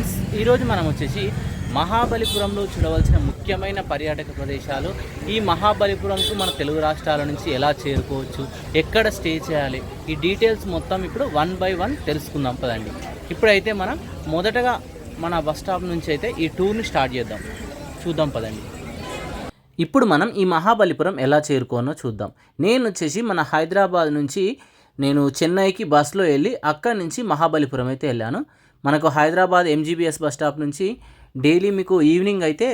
Friends, ఈరోజు మనం వచ్చేసి మహాబలిపురంలో చూడవలసిన ముఖ్యమైన పర్యాటక ప్రదేశాలు, ఈ మహాబలిపురంకు మన తెలుగు రాష్ట్రాల నుంచి ఎలా చేరుకోవచ్చు, ఎక్కడ స్టే చేయాలి, ఈ డీటెయిల్స్ మొత్తం ఇప్పుడు 1 by 1 తెలుసుకుందాం పదండి. ఇప్పుడైతే మనం మొదటగా మన బస్ స్టాప్ నుంచి అయితే ఈ టూర్ని స్టార్ట్ చూద్దాం పదండి. ఇప్పుడు మనం ఈ మహాబలిపురం ఎలా చేరుకోనో చూద్దాం. నేను వచ్చేసి మన హైదరాబాద్ నుంచి నేను చెన్నైకి బస్సులో వెళ్ళి అక్కడి నుంచి మహాబలిపురం అయితే వెళ్ళాను. మనకు హైదరాబాద్ ఎంజీబీఎస్ బస్ స్టాప్ నుంచి డైలీ మీకు ఈవినింగ్ అయితే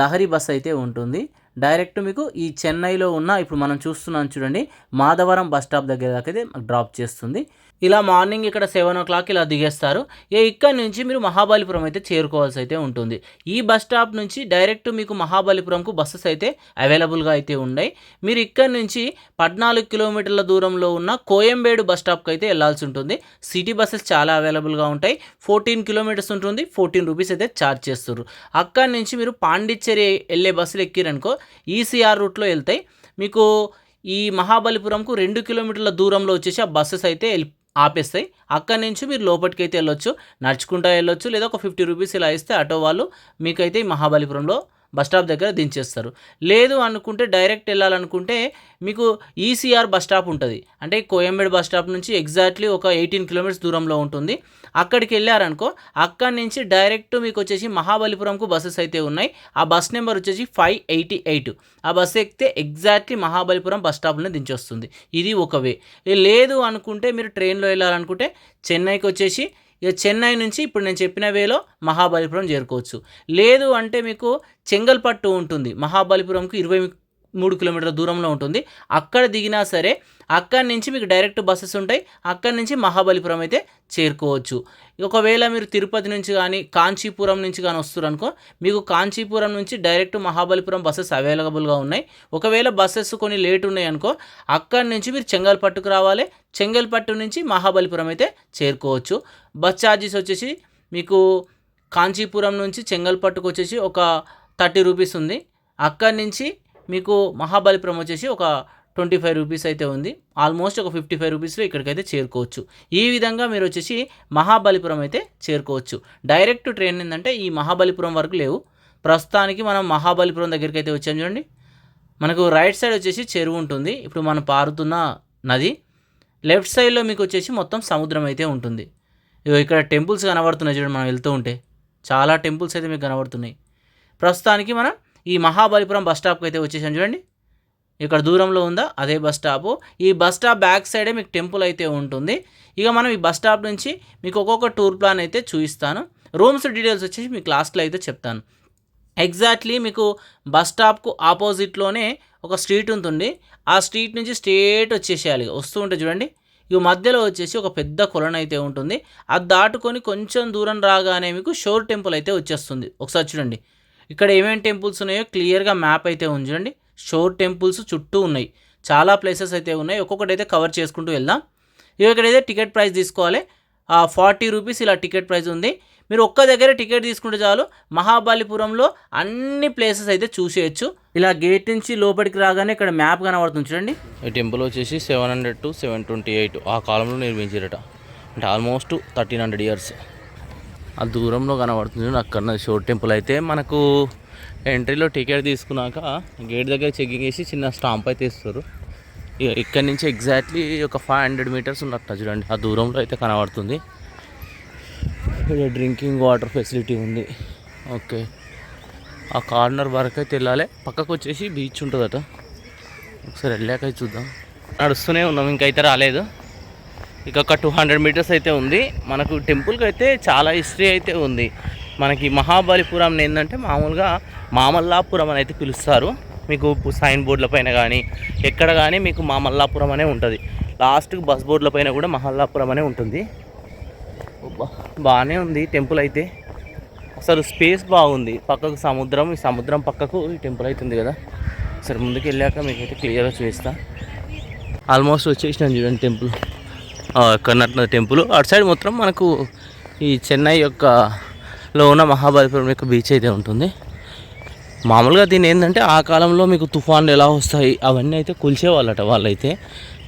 లహరి బస్ అయితే ఉంటుంది. డైరెక్ట్ మీకు ఈ చెన్నైలో ఉన్న ఇప్పుడు మనం చూస్తున్నాం చూడండి, మాధవరం బస్ స్టాప్ దగ్గర దాకా అయితే డ్రాప్ చేస్తుంది. ఇలా మార్నింగ్ ఇక్కడ 7 o'clock ఇలా దిగేస్తారు. ఇక్కడ నుంచి మీరు మహాబలిపురం అయితే చేరుకోవాల్సి అయితే ఉంటుంది. ఈ బస్ స్టాప్ నుంచి డైరెక్ట్ మీకు మహాబలిపురంకు బస్సెస్ అయితే అవైలబుల్గా అయితే ఉన్నాయి. మీరు ఇక్కడ నుంచి 14 కిలోమీటర్ల దూరంలో ఉన్న కోయంబేడు బస్ స్టాప్కి అయితే వెళ్ళాల్సి ఉంటుంది. సిటీ బస్సెస్ చాలా అవైలబుల్గా ఉంటాయి. 14 కిలోమీటర్స్ ఉంటుంది, 14 రూపీస్ అయితే ఛార్జ్ చేస్తారు. అక్కడి నుంచి మీరు పాండిచ్చేరి వెళ్ళే బస్సులు ఎక్కిరనుకో ఈసీఆర్ రూట్లో వెళ్తాయి. మీకు ఈ మహాబలిపురంకు 2 కిలోమీటర్ల దూరంలో వచ్చేసి ఆ బస్సెస్ అయితే ఆపేస్తాయి. అక్కడి నుంచి మీరు లోపలికి అయితే వెళ్ళొచ్చు, నడుచుకుంటూ వెళ్ళొచ్చు, లేదా ఒక 50 రూపీస్ ఇలా ఇస్తే ఆటో వాళ్ళు మీకైతే ఈ మహాబలిపురంలో బస్ స్టాప్ దగ్గర దించేస్తారు. లేదు అనుకుంటే డైరెక్ట్ వెళ్ళాలనుకుంటే మీకు ఈసీఆర్ బస్ స్టాప్ ఉంటుంది. అంటే కోయంబేడు బస్ స్టాప్ నుంచి ఎగ్జాక్ట్లీ ఒక 18 కిలోమీటర్స్ దూరంలో ఉంటుంది. అక్కడికి వెళ్ళారనుకో అక్కడి నుంచి డైరెక్ట్ మీకు వచ్చేసి మహాబలిపురంకు బస్సెస్ అయితే ఉన్నాయి. ఆ బస్ నెంబర్ వచ్చేసి 588. ఆ బస్ ఎక్కితే ఎగ్జాక్ట్లీ మహాబలిపురం బస్ స్టాప్లోనే దించొస్తుంది. ఇది ఒక వే. లేదు అనుకుంటే మీరు ట్రైన్లో వెళ్ళాలనుకుంటే చెన్నైకి వచ్చేసి చెన్నై నుంచి ఇప్పుడు నేను చెప్పిన వేలో మహాబలిపురం చేరుకోవచ్చు. లేదు అంటే మీకు చెంగల్పట్టు ఉంటుంది, మహాబలిపురంకు 23 కిలోమీటర్ల దూరంలో ఉంటుంది. అక్కడ దిగినా సరే అక్కడి నుంచి మీకు డైరెక్ట్ బస్సెస్ ఉంటాయి. అక్కడి నుంచి మహాబలిపురం అయితే చేరుకోవచ్చు. ఒకవేళ మీరు తిరుపతి నుంచి కానీ కాంచీపురం నుంచి కానీ వస్తారనుకో మీకు కాంచీపురం నుంచి డైరెక్ట్ మహాబలిపురం బస్సెస్ అవైలబుల్గా ఉన్నాయి. ఒకవేళ బస్సెస్ కొన్ని లేట్ ఉన్నాయి అనుకో అక్కడి నుంచి మీరు చెంగల్పట్టుకు రావాలి. చెంగల్పట్టు నుంచి మహాబలిపురం అయితే చేరుకోవచ్చు. బస్ ఛార్జెస్ వచ్చేసి మీకు కాంచీపురం నుంచి చెంగల్పట్టుకు వచ్చేసి ఒక 30 రూపీస్ ఉంది. అక్కడి నుంచి మీకు మహాబలిపురం వచ్చేసి ఒక 25 రూపీస్ అయితే ఉంది. ఆల్మోస్ట్ ఒక 55 రూపీస్లో ఇక్కడికైతే చేరుకోవచ్చు. ఈ విధంగా మీరు వచ్చేసి మహాబలిపురం అయితే చేరుకోవచ్చు. డైరెక్ట్ ట్రైన్ ఏంటంటే ఈ మహాబలిపురం వరకు లేవు. ప్రస్తుతానికి మనం మహాబలిపురం దగ్గరికి అయితే వచ్చాం చూడండి. మనకు రైట్ సైడ్ వచ్చేసి చెరువు ఉంటుంది. ఇప్పుడు మనం పారుతున్న నది లెఫ్ట్ సైడ్లో మీకు వచ్చేసి మొత్తం సముద్రం అయితే ఉంటుంది. ఇక్కడ టెంపుల్స్ కనబడుతున్నాయి చూడండి. మనం వెళ్తూ ఉంటే చాలా టెంపుల్స్ అయితే మీకు కనబడుతున్నాయి. ప్రస్తుతానికి మనం ఈ మహాబలిపురం బస్ స్టాప్కి అయితే వచ్చేసాం చూడండి. ఇక్కడ దూరంలో ఉందా అదే బస్ స్టాపు. ఈ బస్ స్టాప్ బ్యాక్ సైడే మీకు టెంపుల్ అయితే ఉంటుంది. ఇక మనం ఈ బస్ స్టాప్ నుంచి మీకు ఒక్కొక్క టూర్ ప్లాన్ అయితే చూపిస్తాను. రూమ్స్ డీటెయిల్స్ వచ్చేసి మీకు లాస్ట్లో అయితే చెప్తాను. ఎగ్జాక్ట్లీ మీకు బస్ స్టాప్కు ఆపోజిట్లోనే ఒక స్ట్రీట్ ఉంటుంది. ఆ స్ట్రీట్ నుంచి స్ట్రేట్ వచ్చేసేయాలి. వస్తూ ఉంటే చూడండి, ఈ మధ్యలో వచ్చేసి ఒక పెద్ద కొలను అయితే ఉంటుంది. అది దాటుకొని కొంచెం దూరం రాగానే మీకు షోర్ టెంపుల్ అయితే వచ్చేస్తుంది. ఒకసారి చూడండి ఇక్కడ ఏమేమి టెంపుల్స్ ఉన్నాయో క్లియర్గా మ్యాప్ అయితే ఉంది చూడండి. షోర్ టెంపుల్స్ చుట్టూ ఉన్నాయి, చాలా ప్లేసెస్ అయితే ఉన్నాయి. ఒక్కొక్కటి అయితే కవర్ చేసుకుంటూ వెళ్దాం. ఇక్కడైతే టికెట్ ప్రైస్ తీసుకోవాలి. 40 రూపీస్ ఇలా టికెట్ ప్రైస్ ఉంది. మీరు ఒక్క దగ్గర టికెట్ తీసుకుంటే చాలు మహాబలిపురంలో అన్ని ప్లేసెస్ అయితే చూసేయచ్చు. ఇలా గేట్ నుంచి లోపలికి రాగానే ఇక్కడ మ్యాప్ కనబడుతుంది చూడండి. ఈ టెంపుల్ వచ్చేసి 700 to 728 ఆ కాలంలో నిర్మించారట. అంటే ఆల్మోస్ట్ 1300 years. ఆ దూరంలో కనబడుతుంది అక్కడ షోర్ టెంపుల్. అయితే మనకు ఎంట్రీలో టికెట్ తీసుకున్నాక గేట్ దగ్గర చెకింగ్ చేసి చిన్న స్టాంప్ అయితే ఇస్తారు. ఇక్కడ నుంచి ఎగ్జాక్ట్లీ ఒక 500 meters ఉన్నట్టు చూడండి. ఆ దూరంలో అయితే కనబడుతుంది. ఇక్కడ డ్రింకింగ్ వాటర్ ఫెసిలిటీ ఉంది. ఓకే, ఆ కార్నర్ వరకు అయితే వెళ్ళాలి. పక్కకు వచ్చేసి బీచ్ ఉంటుందట. ఒకసారి వెళ్ళాక చూద్దాం. నడుస్తూనే ఉన్నాం, ఇంకైతే రాలేదు. ఇక ఒక 200 meters అయితే ఉంది. మనకు టెంపుల్కి అయితే చాలా హిస్టరీ అయితే ఉంది. మనకి మహాబలిపురం ఏంటంటే మామూలుగా మామల్లాపురం అని అయితే పిలుస్తారు. మీకు సైన్ బోర్డుల పైన కానీ ఎక్కడ కానీ మీకు మామల్లాపురం అనే ఉంటుంది. లాస్ట్కి బస్ బోర్డుల పైన కూడా మహల్లాపురం అనే ఉంటుంది. బాగానే ఉంది టెంపుల్ అయితే. అసలు స్పేస్ బాగుంది. పక్కకు సముద్రం, ఈ సముద్రం పక్కకు ఈ టెంపుల్ అవుతుంది కదా. సరే ముందుకు వెళ్ళాక మీకు అయితే క్లియర్గా చూపిస్తా. ఆల్మోస్ట్ వచ్చేసినాను చూడండి టెంపుల్. కర్ణాటక టెంపుల్ అటు సైడ్ మొత్తం మనకు ఈ చెన్నై లో ఉన్న మహాబలిపురం యొక్క బీచ్ అయితే ఉంటుంది. మామూలుగా దీని ఏంటంటే ఆ కాలంలో మీకు తుఫాన్లు ఎలా వస్తాయి అవన్నీ అయితే కొలిచేవాళ్ళట వాళ్ళైతే.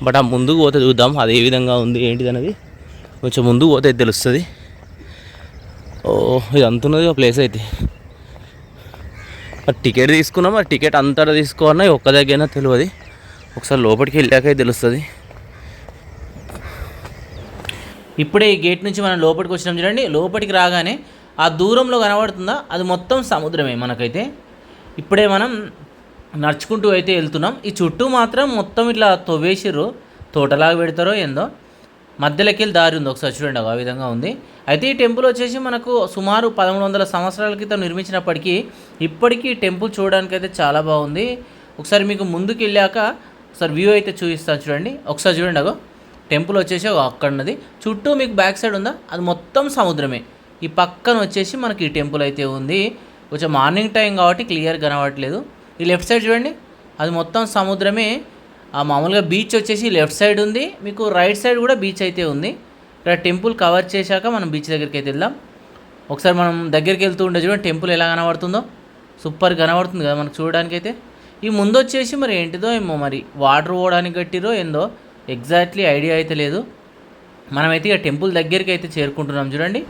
బట్ ఆ ముందుకు పోతే చూద్దాం అది ఏ విధంగా ఉంది ఏంటిది అనేది. కొంచెం ముందుకు పోతే తెలుస్తుంది. ఓ ఇది అంత ఉన్నది ఆ ప్లేస్ అయితే. మరి టికెట్ తీసుకున్నాం, మరి టికెట్ అంతటా తీసుకోవాలన్నా ఒక్క దగ్గరైనా తెలియదు. ఒకసారి లోపలికి వెళ్ళాక తెలుస్తుంది. ఇప్పుడే ఈ గేట్ నుంచి మనం లోపలికి వచ్చినాం చూడండి. లోపలికి రాగానే ఆ దూరంలో కనబడుతుందా, అది మొత్తం సముద్రమే మనకైతే. ఇప్పుడే మనం నడుచుకుంటూ అయితే వెళ్తున్నాం. ఈ చుట్టూ మాత్రం మొత్తం ఇట్లా తవ్వేసిర్రు, తోటలాగా పెడతారో ఏందో. మధ్యలోకి వెళ్ళి దారి ఉంది, ఒకసారి చూడండి, ఆ విధంగా ఉంది. అయితే ఈ టెంపుల్ వచ్చేసి మనకు సుమారు 1300 సంవత్సరాల క్రితం నిర్మించినప్పటికీ ఇప్పటికీ టెంపుల్ చూడడానికి అయితే చాలా బాగుంది. ఒకసారి మీకు ముందుకు వెళ్ళాక ఒకసారి వ్యూ అయితే చూపిస్తాను చూడండి. ఒకసారి చూడండి, అగో టెంపుల్ వచ్చేసి అక్కడ ఉన్నది. చుట్టూ మీకు బ్యాక్ సైడ్ ఉందా, అది మొత్తం సముద్రమే. ఈ పక్కన వచ్చేసి మనకి ఈ టెంపుల్ అయితే ఉంది. కొంచెం మార్నింగ్ టైం కాబట్టి క్లియర్ కనబడట్లేదు. ఈ లెఫ్ట్ సైడ్ చూడండి, అది మొత్తం సముద్రమే. ఆ మామూలుగా బీచ్ వచ్చేసి లెఫ్ట్ సైడ్ ఉంది, మీకు రైట్ సైడ్ కూడా బీచ్ అయితే ఉంది. ఇక్కడ టెంపుల్ కవర్ చేశాక మనం బీచ్ దగ్గరికి అయితే వెళ్దాం. ఒకసారి మనం దగ్గరికి వెళ్తూ ఉంటే చూడండి టెంపుల్ ఎలా కనబడుతుందో. సూపర్ కనబడుతుంది కదా మనకు చూడడానికి అయితే. ఈ ముందు వచ్చేసి మరి ఏంటిదో ఏమో, మరి వాటర్ పోవడానికి కట్టిరో ఏందో ఎగ్జాక్ట్లీ ఐడియా అయితే లేదు. మనమైతే ఇక టెంపుల్ దగ్గరికి అయితే చేరుకుంటున్నాం చూడండి.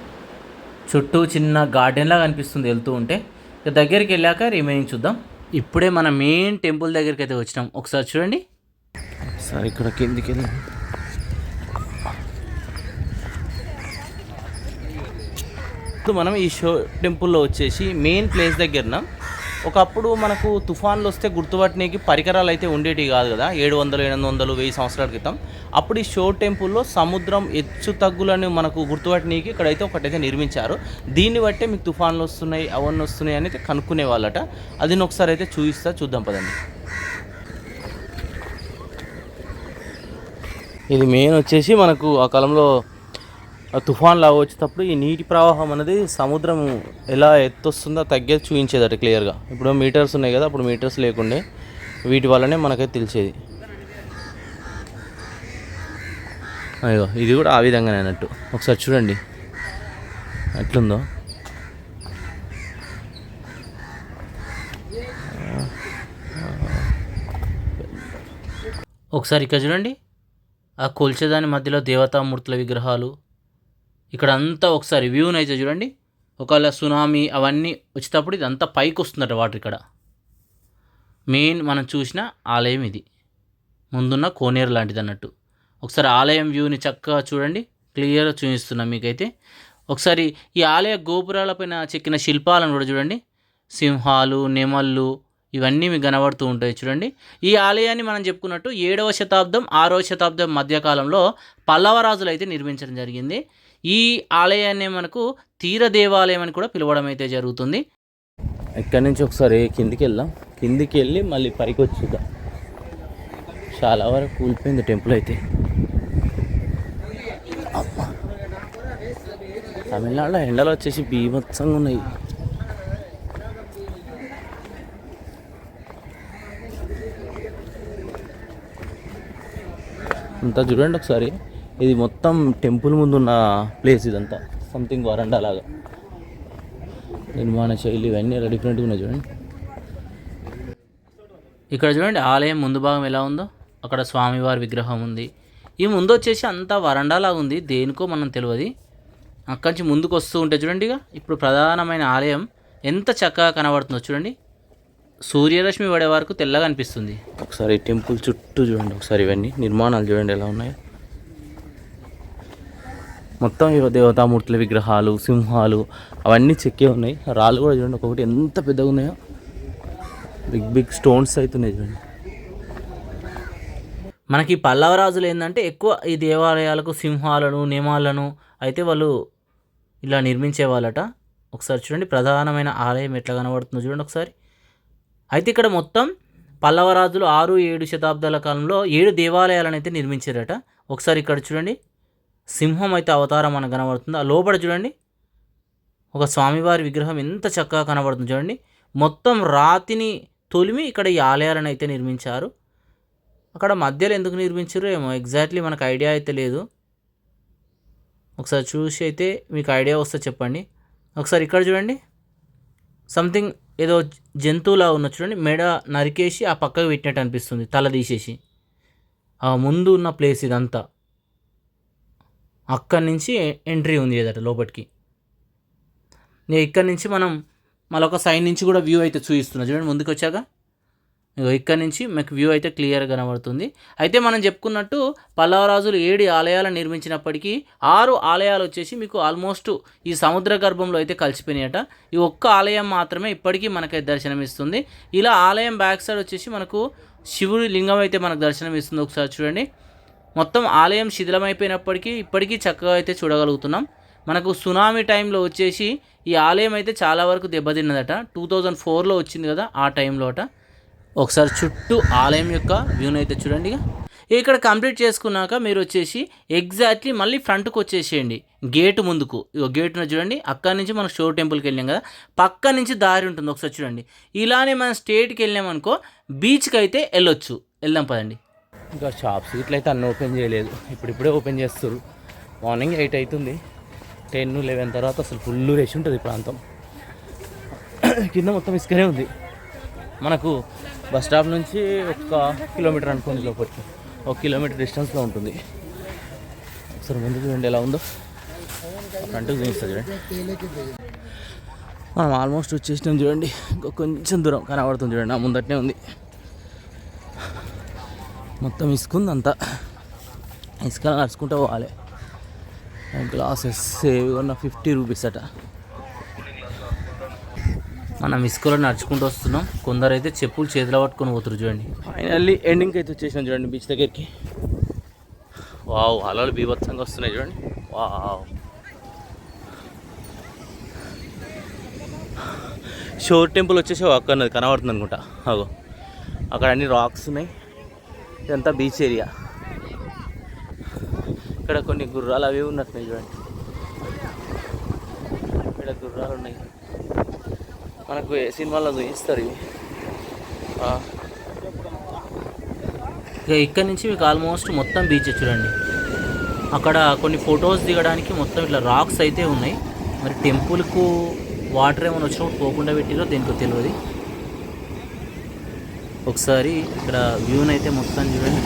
చుట్టూ చిన్న గార్డెన్ లాగా అనిపిస్తుంది వెళ్తూ ఉంటే. ఇక దగ్గరికి వెళ్ళాక రిమైనింగ్ చూద్దాం. ఇప్పుడే మన మెయిన్ టెంపుల్ దగ్గరికి అయితే వచ్చినాం. ఒకసారి చూడండి, సరే ఇక్కడ కిందికి వెళ్ళాం. మనం ఈ టెంపుల్లో వచ్చేసి మెయిన్ ప్లేస్ దగ్గరన ఒకప్పుడు మనకు తుఫాన్లు వస్తే గుర్తుపట్టడానికి పరికరాలు అయితే ఉండేటివి కాదు కదా, 700, 800, 1000 సంవత్సరాల క్రితం. అప్పుడు ఈ టెంపుల్లో సముద్రం హెచ్చు తగ్గులను మనకు గుర్తుపట్టడానికి ఇక్కడైతే ఒకటైతే నిర్మించారు. దీన్ని బట్టే మీకు తుఫాన్లు వస్తున్నాయి, అవన్నీ వస్తున్నాయి అని అయితే కనుక్కునే వాళ్ళట. అది ఒకసారి అయితే చూద్దాం పదండి. ఇది మెయిన్ వచ్చేసి మనకు ఆ కాలంలో తుఫాన్ లాగా వచ్చేటప్పుడు ఈ నీటి ప్రవాహం అనేది సముద్రం ఎలా ఎత్తొస్తుందో తగ్గేది చూపించేదట క్లియర్గా. ఇప్పుడు మీటర్స్ ఉన్నాయి కదా, అప్పుడు మీటర్స్ లేకుండే, వీటి వల్లనే మనకైతే తెలిసేది. అయ్యో ఇది కూడా ఆ విధంగానే అన్నట్టు. ఒకసారి చూడండి ఎట్లుందో. ఒకసారి ఇక్కడ చూడండి, ఆ కొల్చేదాని మధ్యలో దేవతామూర్తుల విగ్రహాలు. ఇక్కడ అంతా ఒకసారి వ్యూని అయితే చూడండి. ఒకవేళ సునామీ అవన్నీ వచ్చేటప్పుడు ఇదంతా పైకి వస్తుందట వాటర్. ఇక్కడ మెయిన్ మనం చూసిన ఆలయం ఇది, ముందున్న కోనేరు లాంటిది అన్నట్టు. ఒకసారి ఆలయం వ్యూని చక్కగా చూడండి, క్లియర్గా చూపిస్తున్నాం మీకైతే. ఒకసారి ఈ ఆలయ గోపురాలపైన చెక్కిన శిల్పాలను కూడా చూడండి. సింహాలు, నెమళ్ళు ఇవన్నీ మీకు కనబడుతూ ఉంటాయి చూడండి. ఈ ఆలయాన్ని మనం చెప్పుకున్నట్టు 7వ శతాబ్దం 6వ శతాబ్దం మధ్యకాలంలో పల్లవరాజులు అయితే నిర్మించడం జరిగింది. ఈ ఆలయాన్ని మనకు తీర దేవాలయం అని కూడా పిలవడం అయితే జరుగుతుంది. ఇక్కడి నుంచి ఒకసారి కిందికి వెళ్దాం. కిందికి వెళ్ళి మళ్ళీ పైకి వచ్చి చూద్దాం. చాలా వరకు కూలిపోయింది టెంపుల్ అయితే. తమిళనాడులో ఎండలు వచ్చేసి బీభత్సంగా ఉన్నాయి. అంతా చూడండి ఒకసారి. ఇది మొత్తం టెంపుల్ ముందు ఉన్న ప్లేస్ ఇదంతా. సంథింగ్ వరండా లాగా నిర్మాణ శైలి ఇవన్నీ డిఫరెంట్గా ఉన్నాయి చూడండి. ఇక్కడ చూడండి ఆలయం ముందు భాగం ఎలా ఉందో. అక్కడ స్వామివారి విగ్రహం ఉంది. ఈ ముందు వచ్చేసి అంతా వరండా లాగా ఉంది, దేనికో మనం తెలియదు. అక్కడి నుంచి ముందుకు వస్తూ ఉంటే చూడండి, ఇక ఇప్పుడు ప్రధానమైన ఆలయం ఎంత చక్కగా కనబడుతుందో చూడండి. సూర్యరశ్మి పడే వరకు తెల్లగా అనిపిస్తుంది. ఒకసారి టెంపుల్ చుట్టూ చూడండి. ఒకసారి ఇవన్నీ నిర్మాణాలు చూడండి ఎలా ఉన్నాయి. మొత్తం దేవతామూర్తుల విగ్రహాలు, సింహాలు అవన్నీ చెక్కే ఉన్నాయి. రాళ్ళు కూడా చూడండి ఒక్కొక్కటి ఎంత పెద్దగా ఉన్నాయో. బిగ్ బిగ్ స్టోన్స్ అవుతున్నాయి చూడండి. మనకి పల్లవరాజులు ఏంటంటే ఎక్కువ ఈ దేవాలయాలకు సింహాలను, నెమళ్ళను అయితే వాళ్ళు ఇలా నిర్మించే వాళ్ళట. ఒకసారి చూడండి ప్రధానమైన ఆలయం ఎట్లా కనబడుతుందో చూడండి ఒకసారి. అయితే ఇక్కడ మొత్తం పల్లవరాజులు 6, 7 శతాబ్దాల కాలంలో 7 దేవాలయాలను అయితే నిర్మించారట. ఒకసారి ఇక్కడ చూడండి సింహం అయితే అవతారం మనకు కనబడుతుంది. ఆ లోపల చూడండి ఒక స్వామివారి విగ్రహం ఎంత చక్కగా కనబడుతుంది చూడండి. మొత్తం రాతిని తొలిమి ఇక్కడ ఈ ఆలయాలను అయితే నిర్మించారు. అక్కడ మధ్యలో ఎందుకు నిర్మించారో ఏమో ఎగ్జాక్ట్లీ మనకు ఐడియా అయితే లేదు. ఒకసారి చూసి అయితే మీకు ఐడియా వస్తే చెప్పండి. ఒకసారి ఇక్కడ చూడండి సంథింగ్ ఏదో జంతువులా ఉన్న చూడండి. మెడ నరికేసి ఆ పక్కకు పెట్టినట్టు అనిపిస్తుంది, తల తీసేసి. ఆ ముందు ఉన్న ప్లేస్ ఇదంతా. అక్కడి నుంచి ఎంట్రీ ఉంది ఏదట లోపలికి. నేను ఇక్కడ నుంచి మనం మరొక సైడ్ నుంచి కూడా వ్యూ అయితే చూపిస్తున్నా చూడండి. ముందుకు వచ్చాక ఇక్కడ నుంచి మీకు వ్యూ అయితే క్లియర్గా కనబడుతుంది. అయితే మనం చెప్పుకున్నట్టు పల్లవ రాజులు 7 ఆలయాలు నిర్మించినప్పటికీ 6 ఆలయాలు వచ్చేసి మీకు ఆల్మోస్ట్ ఈ సముద్ర గర్భంలో అయితే కలిసిపోయినాయట. ఈ ఒక్క ఆలయం మాత్రమే ఇప్పటికీ మనకైతే దర్శనమిస్తుంది. ఇలా ఆలయం బ్యాక్ సైడ్ వచ్చేసి మనకు శివుడి లింగం అయితే మనకు దర్శనం ఇస్తుంది. ఒకసారి చూడండి. మొత్తం ఆలయం శిథిలమైపోయినప్పటికీ ఇప్పటికీ చక్కగా అయితే చూడగలుగుతున్నాం. మనకు సునామీ టైంలో వచ్చేసి ఈ ఆలయం అయితే చాలా వరకు దెబ్బతిన్నదట. 2004లో వచ్చింది కదా, ఆ టైంలో అట. ఒకసారి చుట్టూ ఆలయం యొక్క వ్యూని అయితే చూడండి. ఇక్కడ కంప్లీట్ చేసుకున్నాక మీరు వచ్చేసి ఎగ్జాక్ట్లీ మళ్ళీ ఫ్రంట్కి వచ్చేసేయండి, గేటు ముందుకు. గేటును చూడండి, అక్కడి నుంచి మనం షో టెంపుల్కి వెళ్ళాం కదా, పక్క నుంచి దారి ఉంటుంది. ఒకసారి చూడండి. ఇలానే మనం స్ట్రేట్కి వెళ్ళామనుకో బీచ్కి అయితే వెళ్ళొచ్చు. వెళ్దాం పదండి. ఇంకా షాప్స్ ఇట్లయితే అన్నీ ఓపెన్ చేయలేదు, ఇప్పుడిప్పుడే ఓపెన్ చేస్తారు. మార్నింగ్ 8 అవుతుంది. 10, 11 తర్వాత అసలు ఫుల్ రష్ ఉంటుంది ఈ ప్రాంతం. కింద మొత్తం ఇసుకనే ఉంది. మనకు బస్ స్టాప్ నుంచి 1 కిలోమీటర్ అనుకోండి, లోపలికి 1 కిలోమీటర్ డిస్టెన్స్లో ఉంటుంది. ఒకసారి ముందు చూడండి ఎలా ఉందో, ఫ్రంట్కి చూపిస్తుంది చూడండి. మనం ఆల్మోస్ట్ వచ్చేసినాం చూడండి. ఇంకా కొంచెం దూరం కనబడుతుంది చూడండి, ఆ ముందటనే ఉంది. మొత్తం ఇసుకుంది అంతా, ఇసుక నడుచుకుంటూ పోవాలి. గ్లాసెస్ ఏమన్నా 50 రూపీస్ అట. మనం ఇసుకలో నడుచుకుంటూ వస్తున్నాం. కొందరైతే చెప్పులు చేతిలో పట్టుకొని పోతారు చూడండి. ఫైనల్లీ ఎండింగ్కి అయితే వచ్చేసాం చూడండి బీచ్ దగ్గరికి. వావ్, అలలు బీభత్సంగా వస్తున్నాయి చూడండి. వావ్, షోర్ టెంపుల్ వచ్చేసి అక్కడ కనబడుతుంది అనుకుంటా. అగో అక్కడ అన్ని రాక్స్ ఉన్నాయి. ఇదంతా బీచ్ ఏరియా. ఇక్కడ కొన్ని గుర్రాలు అవి ఉన్నట్టున్నాయి చూడండి. ఇక్కడ గుర్రాలు ఉన్నాయి, మనకు ఏ సినిమాలో చూపిస్తారు ఇవి. ఇక ఇక్కడ నుంచి మీకు ఆల్మోస్ట్ మొత్తం బీచ్ చూడండి. అక్కడ కొన్ని ఫొటోస్ దిగడానికి మొత్తం ఇట్లా రాక్స్ అయితే ఉన్నాయి. మరి టెంపుల్కు వాటర్ ఏమైనా వచ్చినప్పుడు పోకుండా పెట్టిరో దేనికో తెలియదు. ఒకసారి ఇక్కడ వ్యూని అయితే మొత్తం చూడండి.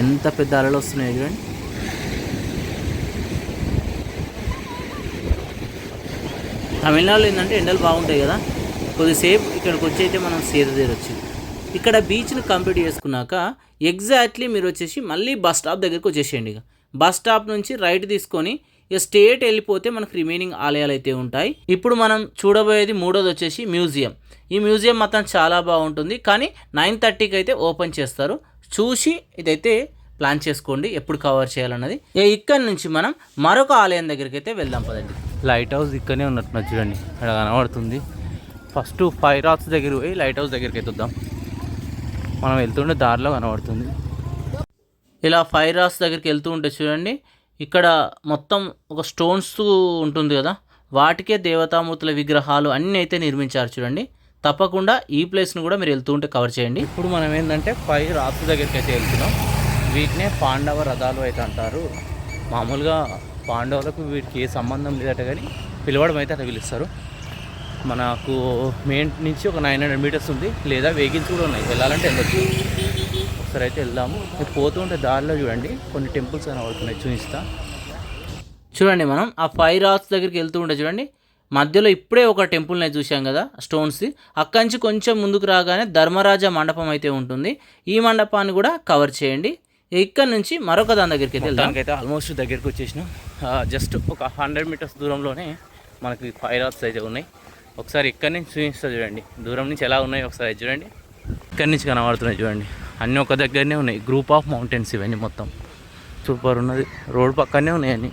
ఎంత పెద్ద అలలు వస్తున్నాయి చూడండి. తమిళనాడులో ఏంటంటే ఎండలు బాగుంటాయి కదా, కొద్దిసేపు ఇక్కడికి వచ్చి అయితే మనం సేద తీరొచ్చు. ఇక్కడ బీచ్ని కంప్లీట్ చేసుకున్నాక ఎగ్జాక్ట్లీ మీరు వచ్చేసి మళ్ళీ బస్ స్టాప్ దగ్గరికి వచ్చేసేయండి. ఇక బస్ స్టాప్ నుంచి రైట్ తీసుకొని ఇక స్ట్రేట్ వెళ్ళిపోతే మనకు రిమైనింగ్ ఆలయాలు అయితే ఉంటాయి. ఇప్పుడు మనం చూడబోయేది మూడోది వచ్చేసి మ్యూజియం. ఈ మ్యూజియం మాత్రం చాలా బాగుంటుంది, కానీ 9:30కి అయితే ఓపెన్ చేస్తారు. చూసి ఇదైతే ప్లాన్ చేసుకోండి ఎప్పుడు కవర్ చేయాలన్నది. ఇక్కడ నుంచి మనం మరొక ఆలయం దగ్గరికి అయితే వెళ్దాం పదండి. లైట్ హౌస్ ఇక్కడనే ఉన్నట్టు చూడండి, అక్కడ కనబడుతుంది. ఫస్ట్ 5 రాక్స్ దగ్గర పోయి లైట్ హౌస్ దగ్గరికి అయితే వద్దాం. మనం వెళ్తుంటే దారిలో కనబడుతుంది. ఇలా 5 రాక్స్ దగ్గరికి వెళ్తూ ఉంటే చూడండి, ఇక్కడ మొత్తం ఒక స్టోన్స్ ఉంటుంది కదా, వాటికే దేవతామూర్తుల విగ్రహాలు అన్నీ అయితే నిర్మించారు చూడండి. తప్పకుండా ఈ ప్లేస్ను కూడా మీరు వెళ్తూ ఉంటే కవర్ చేయండి. ఇప్పుడు మనం ఏంటంటే 5 రాక్స్ దగ్గరికి అయితే వెళ్తున్నాం. వీటినే పాండవ రథాలు అయితే అంటారు. మామూలుగా పాండవులకు వీటికి ఏ సంబంధం లేదట, కానీ పిలవడం అయితే అట్లా పిలుస్తారు. మనకు మెయిన్ నుంచి ఒక 900 మీటర్స్ ఉంది, లేదా వెహికల్స్ కూడా ఉన్నాయి, వెళ్ళాలంటే వెళ్ళొచ్చు. ఒకసారి అయితే వెళ్దాము. పోతూ ఉంటే దారిలో చూడండి కొన్ని టెంపుల్స్ కనబడుతున్నాయి, చూపిస్తా చూడండి. మనం ఆ 5 రాక్స్ దగ్గరికి వెళ్తూ ఉంటే చూడండి, మధ్యలో ఇప్పుడే ఒక టెంపుల్ని చూసాం కదా స్టోన్స్ది. అక్కడి నుంచి కొంచెం ముందుకు రాగానే ధర్మరాజ మండపం అయితే ఉంటుంది. ఈ మండపాన్ని కూడా కవర్ చేయండి. ఇక్కడ నుంచి మరొక దాని దగ్గరికి అయితే వెళ్దాం. అయితే ఆల్మోస్ట్ దగ్గరికి వచ్చేసినాం. జస్ట్ ఒక 100 మీటర్స్ దూరంలోనే మనకి 5 రాక్స్ అయితే ఉన్నాయి. ఒకసారి ఇక్కడి నుంచి చూపిస్తా చూడండి, దూరం నుంచి ఎలా ఉన్నాయో ఒకసారి చూడండి. ఇక్కడి నుంచి కనబడుతున్నాయి చూడండి, అన్నీ ఒక దగ్గరనే ఉన్నాయి. గ్రూప్ ఆఫ్ మౌంటైన్స్ ఇవన్నీ మొత్తం సూపర్ ఉన్నది. రోడ్ పక్కనే ఉన్నాయి అన్నీ.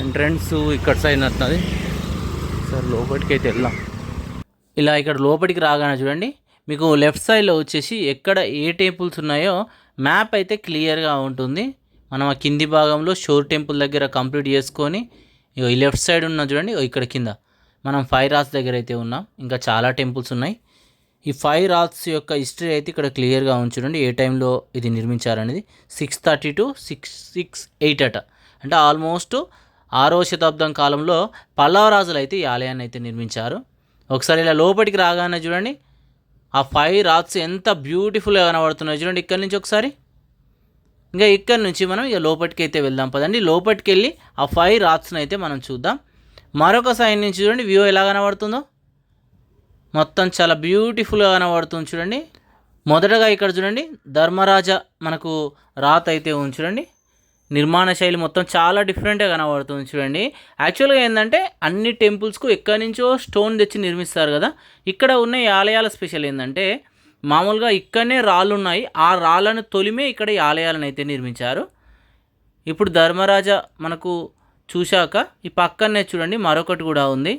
ఎంట్రన్స్ ఇక్కడ సైడ్ వస్తున్నది. సార్ లోపలికి అయితే వెళ్దాం. ఇలా ఇక్కడ లోపలికి రాగానే చూడండి, మీకు లెఫ్ట్ సైడ్లో వచ్చేసి ఎక్కడ ఏ టెంపుల్స్ ఉన్నాయో మ్యాప్ అయితే క్లియర్గా ఉంటుంది. మనం ఆ కింది భాగంలో షోర్ టెంపుల్ దగ్గర కంప్లీట్ చేసుకొని ఈ లెఫ్ట్ సైడ్ ఉన్న చూడండి, ఇక్కడ కింద మనం 5 రాక్స్ దగ్గర అయితే ఉన్నాం. ఇంకా చాలా టెంపుల్స్ ఉన్నాయి. ఈ 5 రాక్స్ యొక్క హిస్టరీ అయితే ఇక్కడ క్లియర్గా ఉంచుడండి, ఏ టైంలో ఇది నిర్మించారనేది. 630 to 668 అట. అంటే ఆల్మోస్ట్ 6వ శతాబ్దం కాలంలో పల్లవ రాజులు అయితే ఈ ఆలయాన్ని అయితే నిర్మించారు. ఒకసారి ఇలా లోపలికి రాగానే చూడండి, ఆ 5 రాక్స్ ఎంత బ్యూటిఫుల్గా కనబడుతున్నాయి చూడండి. ఇక్కడి నుంచి ఒకసారి ఇంకా ఇక్కడ నుంచి మనం ఇక లోపలికి అయితే వెళ్దాం పదండి. లోపలికి వెళ్ళి ఆ 5 రాత్స్ని అయితే మనం చూద్దాం. మరొక సైడ్ నుంచి చూడండి వ్యూ ఎలా కనబడుతుందో, మొత్తం చాలా బ్యూటిఫుల్గా కనబడుతుంది చూడండి. మొదటగా ఇక్కడ చూడండి ధర్మరాజ మనకు రాత్ అయితే ఉంది చూడండి. నిర్మాణ శైలి మొత్తం చాలా డిఫరెంట్గా కనబడుతుంది చూడండి. యాక్చువల్గా ఏంటంటే అన్ని టెంపుల్స్కు ఎక్కడి నుంచో స్టోన్ తెచ్చి నిర్మిస్తారు కదా. ఇక్కడ ఉన్న ఈ ఆలయాల స్పెషల్ ఏంటంటే మామూలుగా ఇక్కడనే రాళ్ళు ఉన్నాయి, ఆ రాళ్ళను తొలిమే ఇక్కడ ఈ ఆలయాలను అయితే నిర్మించారు. ఇప్పుడు ధర్మరాజ మనకు చూశాక ఈ పక్కనే చూడండి మరొకటి కూడా ఉంది.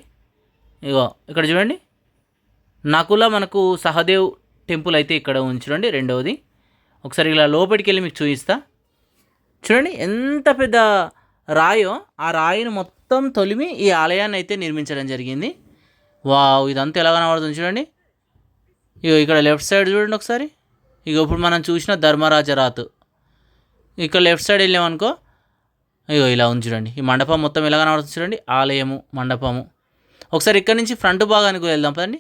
ఇగో ఇక్కడ చూడండి నకుల మనకు సహదేవ్ టెంపుల్ అయితే ఇక్కడ ఉంది చూడండి రెండవది. ఒకసారి ఇలా లోపలికి వెళ్ళి మీకు చూపిస్తా. చూడండి ఎంత పెద్ద రాయో, ఆ రాయిని మొత్తం తొలిమి ఈ ఆలయాన్ని అయితే నిర్మించడం జరిగింది. వావ్, ఇదంతా ఎలా కనబడుతుంది చూడండి. ఇగో ఇక్కడ లెఫ్ట్ సైడ్ చూడండి ఒకసారి. ఇక ఇప్పుడు మనం చూసిన ధర్మరాజ రాత్ ఇక్కడ లెఫ్ట్ సైడ్ వెళ్ళామనుకో ఇగో ఇలా ఉంది చూడండి. ఈ మండపం మొత్తం ఎలా కనబడుతుంది చూడండి, ఆలయము మండపము. ఒకసారి ఇక్కడ నుంచి ఫ్రంట్ భాగానికి వెళ్దాం పదండి.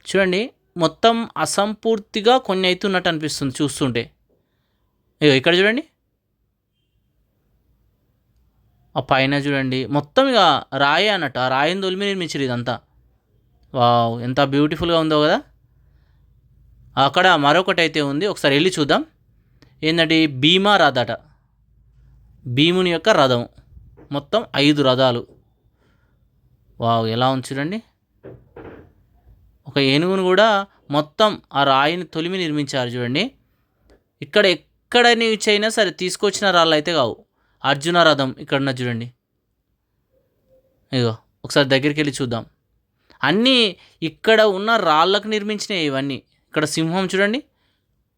చూడండి మొత్తం అసంపూర్తిగా కొన్ని అయితే ఉన్నట్టు అనిపిస్తుంది చూస్తుంటే. ఇగో ఇక్కడ చూడండి ఆ పైన చూడండి మొత్తం ఇక రాయి అన్నట్టు, ఆ రాయిని తొలిమి నిర్మించారు ఇదంతా. వావ్, ఎంత బ్యూటిఫుల్గా ఉందో కదా. అక్కడ మరొకటి అయితే ఉంది, ఒకసారి వెళ్ళి చూద్దాం. ఏంటంటే భీమా రథట, భీముని యొక్క రథం, మొత్తం 5 రథాలు. వావ్, ఎలా ఉంది చూడండి. ఒక ఏనుగును కూడా మొత్తం ఆ రాయిని తొలిమి నిర్మించారు చూడండి. ఇక్కడ ఎక్కడ నుంచి అయినా సరే తీసుకొచ్చిన రాళ్ళు అయితే కావు. అర్జున రథం ఇక్కడ ఉన్న చూడండి. ఇగో ఒకసారి దగ్గరికి వెళ్ళి చూద్దాం. అన్నీ ఇక్కడ ఉన్న రాళ్ళకు నిర్మించినవి ఇవన్నీ. ఇక్కడ సింహం చూడండి,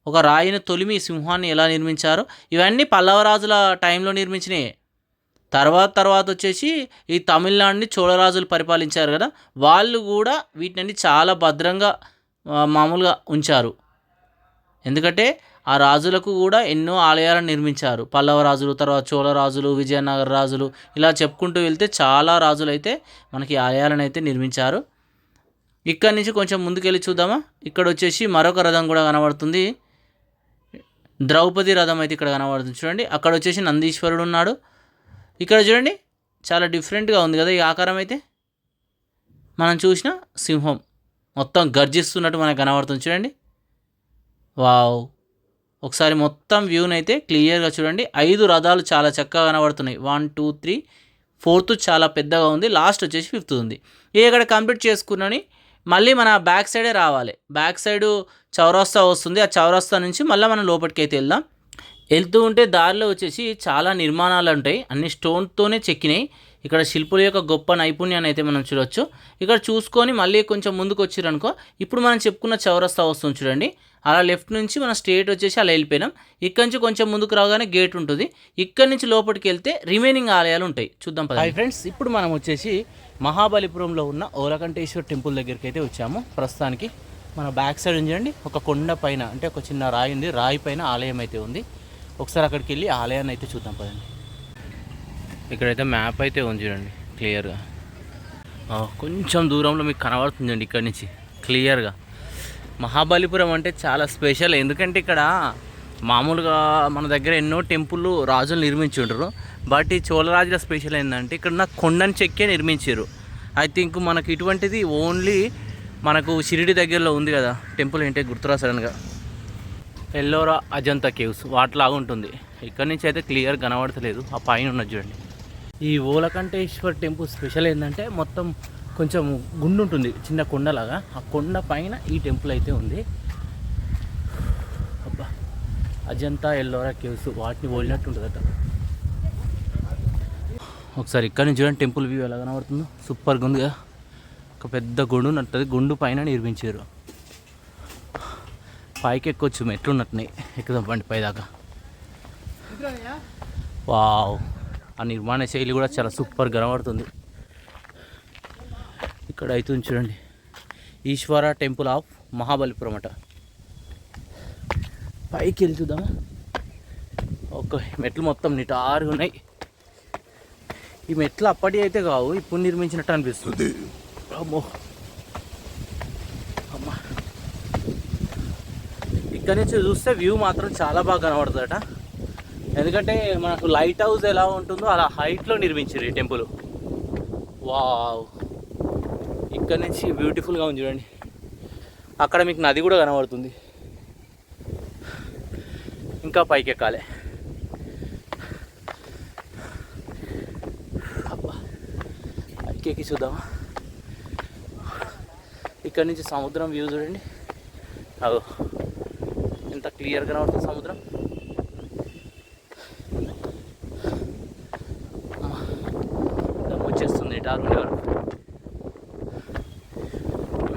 ఒక రాయిని తొలిమి సింహాన్ని ఎలా నిర్మించారో ఇవన్నీ పల్లవరాజుల టైంలో నిర్మించినవి. తర్వాత వచ్చేసి ఈ తమిళనాడుని చోళరాజులు పరిపాలించారు కదా, వాళ్ళు కూడా వీటిని చాలా భద్రంగా మామూలుగా ఉంచారు. ఎందుకంటే ఆ రాజులకు కూడా ఎన్నో ఆలయాలను నిర్మించారు. పల్లవ రాజులు, తర్వాత చోళరాజులు, విజయనగర రాజులు, ఇలా చెప్పుకుంటూ వెళ్తే చాలా రాజులు అయితే మనకి ఆలయాలను అయితే నిర్మించారు. ఇక్కడి నుంచి కొంచెం ముందుకెళ్ళి చూద్దామా. ఇక్కడ వచ్చేసి మరొక రథం కూడా కనబడుతుంది, ద్రౌపది రథం అయితే ఇక్కడ కనబడుతుంది చూడండి. అక్కడ వచ్చేసి నందీశ్వరుడు ఉన్నాడు. ఇక్కడ చూడండి చాలా డిఫరెంట్గా ఉంది కదా ఈ ఆకారం అయితే. మనం చూసిన సింహం మొత్తం గర్జిస్తున్నట్టు మనకు కనబడుతుంది చూడండి. వావ్, ఒకసారి మొత్తం వ్యూని అయితే క్లియర్గా చూడండి. 5 రథాలు చాలా చక్కగా కనబడుతున్నాయి. 1 2 3 4th చాలా పెద్దగా ఉంది, లాస్ట్ వచ్చేసి 5th ఉంది. ఇక్కడ కంప్లీట్ చేసుకున్నాని మళ్ళీ మన బ్యాక్ సైడే రావాలి. బ్యాక్ సైడ్ చౌరస్తా వస్తుంది, ఆ చౌరస్తా నుంచి మళ్ళీ మనం లోపలికి అయితే వెళ్తూ ఉంటే దారిలో వచ్చేసి చాలా నిర్మాణాలు ఉంటాయి, అన్ని స్టోన్తోనే చెక్కినాయి. ఇక్కడ శిల్పుల యొక్క గొప్ప నైపుణ్యాన్ని అయితే మనం చూడొచ్చు. ఇక్కడ చూసుకొని మళ్ళీ కొంచెం ముందుకు వచ్చిరనుకో ఇప్పుడు మనం చెప్పుకున్న చౌరస్తా వస్తుంది చూడండి. అలా లెఫ్ట్ నుంచి మనం స్ట్రేట్ వచ్చేసి అలా వెళ్ళిపోయినాం. ఇక్కడ నుంచి కొంచెం ముందుకు రాగానే గేట్ ఉంటుంది. ఇక్కడ నుంచి లోపలికి వెళ్తే రిమైనింగ్ ఆలయాలు ఉంటాయి, చూద్దాం. హాయ్ ఫ్రెండ్స్, ఇప్పుడు మనం వచ్చేసి మహాబలిపురంలో ఉన్న ఓలకంఠేశ్వర టెంపుల్ దగ్గరికి అయితే వచ్చాము. ప్రస్తుతానికి మన బ్యాక్ సైడ్ ఉంచండి ఒక కొండ పైన, అంటే ఒక చిన్న రాయి ఉంది, రాయి పైన ఆలయం అయితే ఉంది. ఒకసారి అక్కడికి వెళ్ళి ఆలయాన్ని అయితే చూద్దాం పదండి. ఇక్కడైతే మ్యాప్ అయితే ఉంది చూడండి క్లియర్గా. కొంచెం దూరంలో మీకు కనబడుతుందండి ఇక్కడ నుంచి క్లియర్గా. మహాబలిపురం అంటే చాలా స్పెషల్, ఎందుకంటే ఇక్కడ మామూలుగా మన దగ్గర ఎన్నో టెంపుల్ రాజులు నిర్మించుంటారు. బట్ ఈ చోళరాజుల స్పెషల్ ఏంటంటే ఇక్కడ ఉన్న కొండని చెక్కే నిర్మించారు. ఐ థింక్ మనకు ఇటువంటిది ఓన్లీ మనకు షిరిడి దగ్గరలో ఉంది కదా టెంపుల్, ఏంటి గుర్తురా సడన్గా, ఎల్లోరా అజంతా కేవ్స్ వాటిలాగా ఉంటుంది. ఇక్కడ నుంచి అయితే క్లియర్ కనబడతలేదు, ఆ పైన ఉన్నది చూడండి. ఈ ఓలకంఠేశ్వర్ టెంపుల్ స్పెషల్ ఏంటంటే మొత్తం కొంచెం గుండు ఉంటుంది, చిన్న కొండలాగా. ఆ కొండ పైన ఈ టెంపుల్ అయితే ఉంది. అబ్బా, అజంతా ఎల్లోరా కేవ్స్ వాటిని పోలినట్టు ఉంటుందట. ఒకసారి ఇక్కడ నుంచి చూడండి టెంపుల్ వ్యూ ఎలా కనబడుతుందో, సూపర్గా ఉంది కదా. ఒక పెద్ద గుండు ఉన్నట్టుంది, గుండు పైన నిర్మించారు. పైకి ఎక్కొచ్చు, మెట్లు ఉన్నట్టున్నాయి, ఎక్కుదాం పండి పైదాకా. వావ్, ఆ నిర్మాణ శైలి కూడా చాలా సూపర్ కనబడుతుంది. ఇక్కడ అయితే చూడండి ఈశ్వర టెంపుల్ ఆఫ్ మహాబలిపురం అట. పైకి వెళ్ళి చూద్దామా. ఓకే, మెట్లు మొత్తం నిటారుగా ఉన్నాయి. ఈ మెట్లు అప్పటి అయితే కావు, ఇప్పుడు నిర్మించినట్టు అనిపిస్తుంది. అమ్మో అమ్మా, ఇక్కడ నుంచి చూస్తే వ్యూ మాత్రం చాలా బాగా కనబడుతుందట. ఎందుకంటే మనకు లైట్ హౌస్ ఎలా ఉంటుందో అలా హైట్లో నిర్మించారు ఈ టెంపుల్. వావ్, ఇక్కడ నుంచి బ్యూటిఫుల్గా ఉంది చూడండి. అక్కడ మీకు నది కూడా కనబడుతుంది. ఇంకా పైకి ఎక్కాలి. పైకి ఎక్కి చూద్దామా. ఇక్కడ నుంచి సముద్రం వ్యూ చూడండి. అదో ఎంత క్లియర్గా కనబడుతుంది సముద్రం. వచ్చేస్తుంది నిటారు ఉండే వరకు.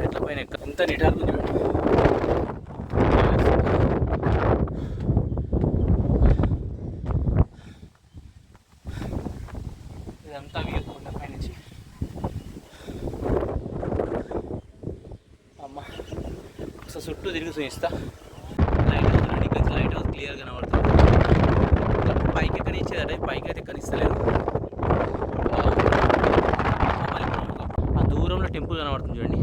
ఎట్ల పైన ఎంత నిటారు ఉంది. ఇదంతా వ్యూ కొండపై నుంచి. అమ్మ ఒకసారి చుట్టూ తిరిగి చూపిస్తా. లైట్ హౌస్ రండి. ఇక్కడ లైట్ హౌస్ క్లియర్గా కనబడుతుంది. పైకి ఎక్కనిచ్చేదట, పైకి అయితే ఎక్కనిస్తలేరు. ఆ దూరంలో టెంపుల్ కనబడుతుంది చూడండి.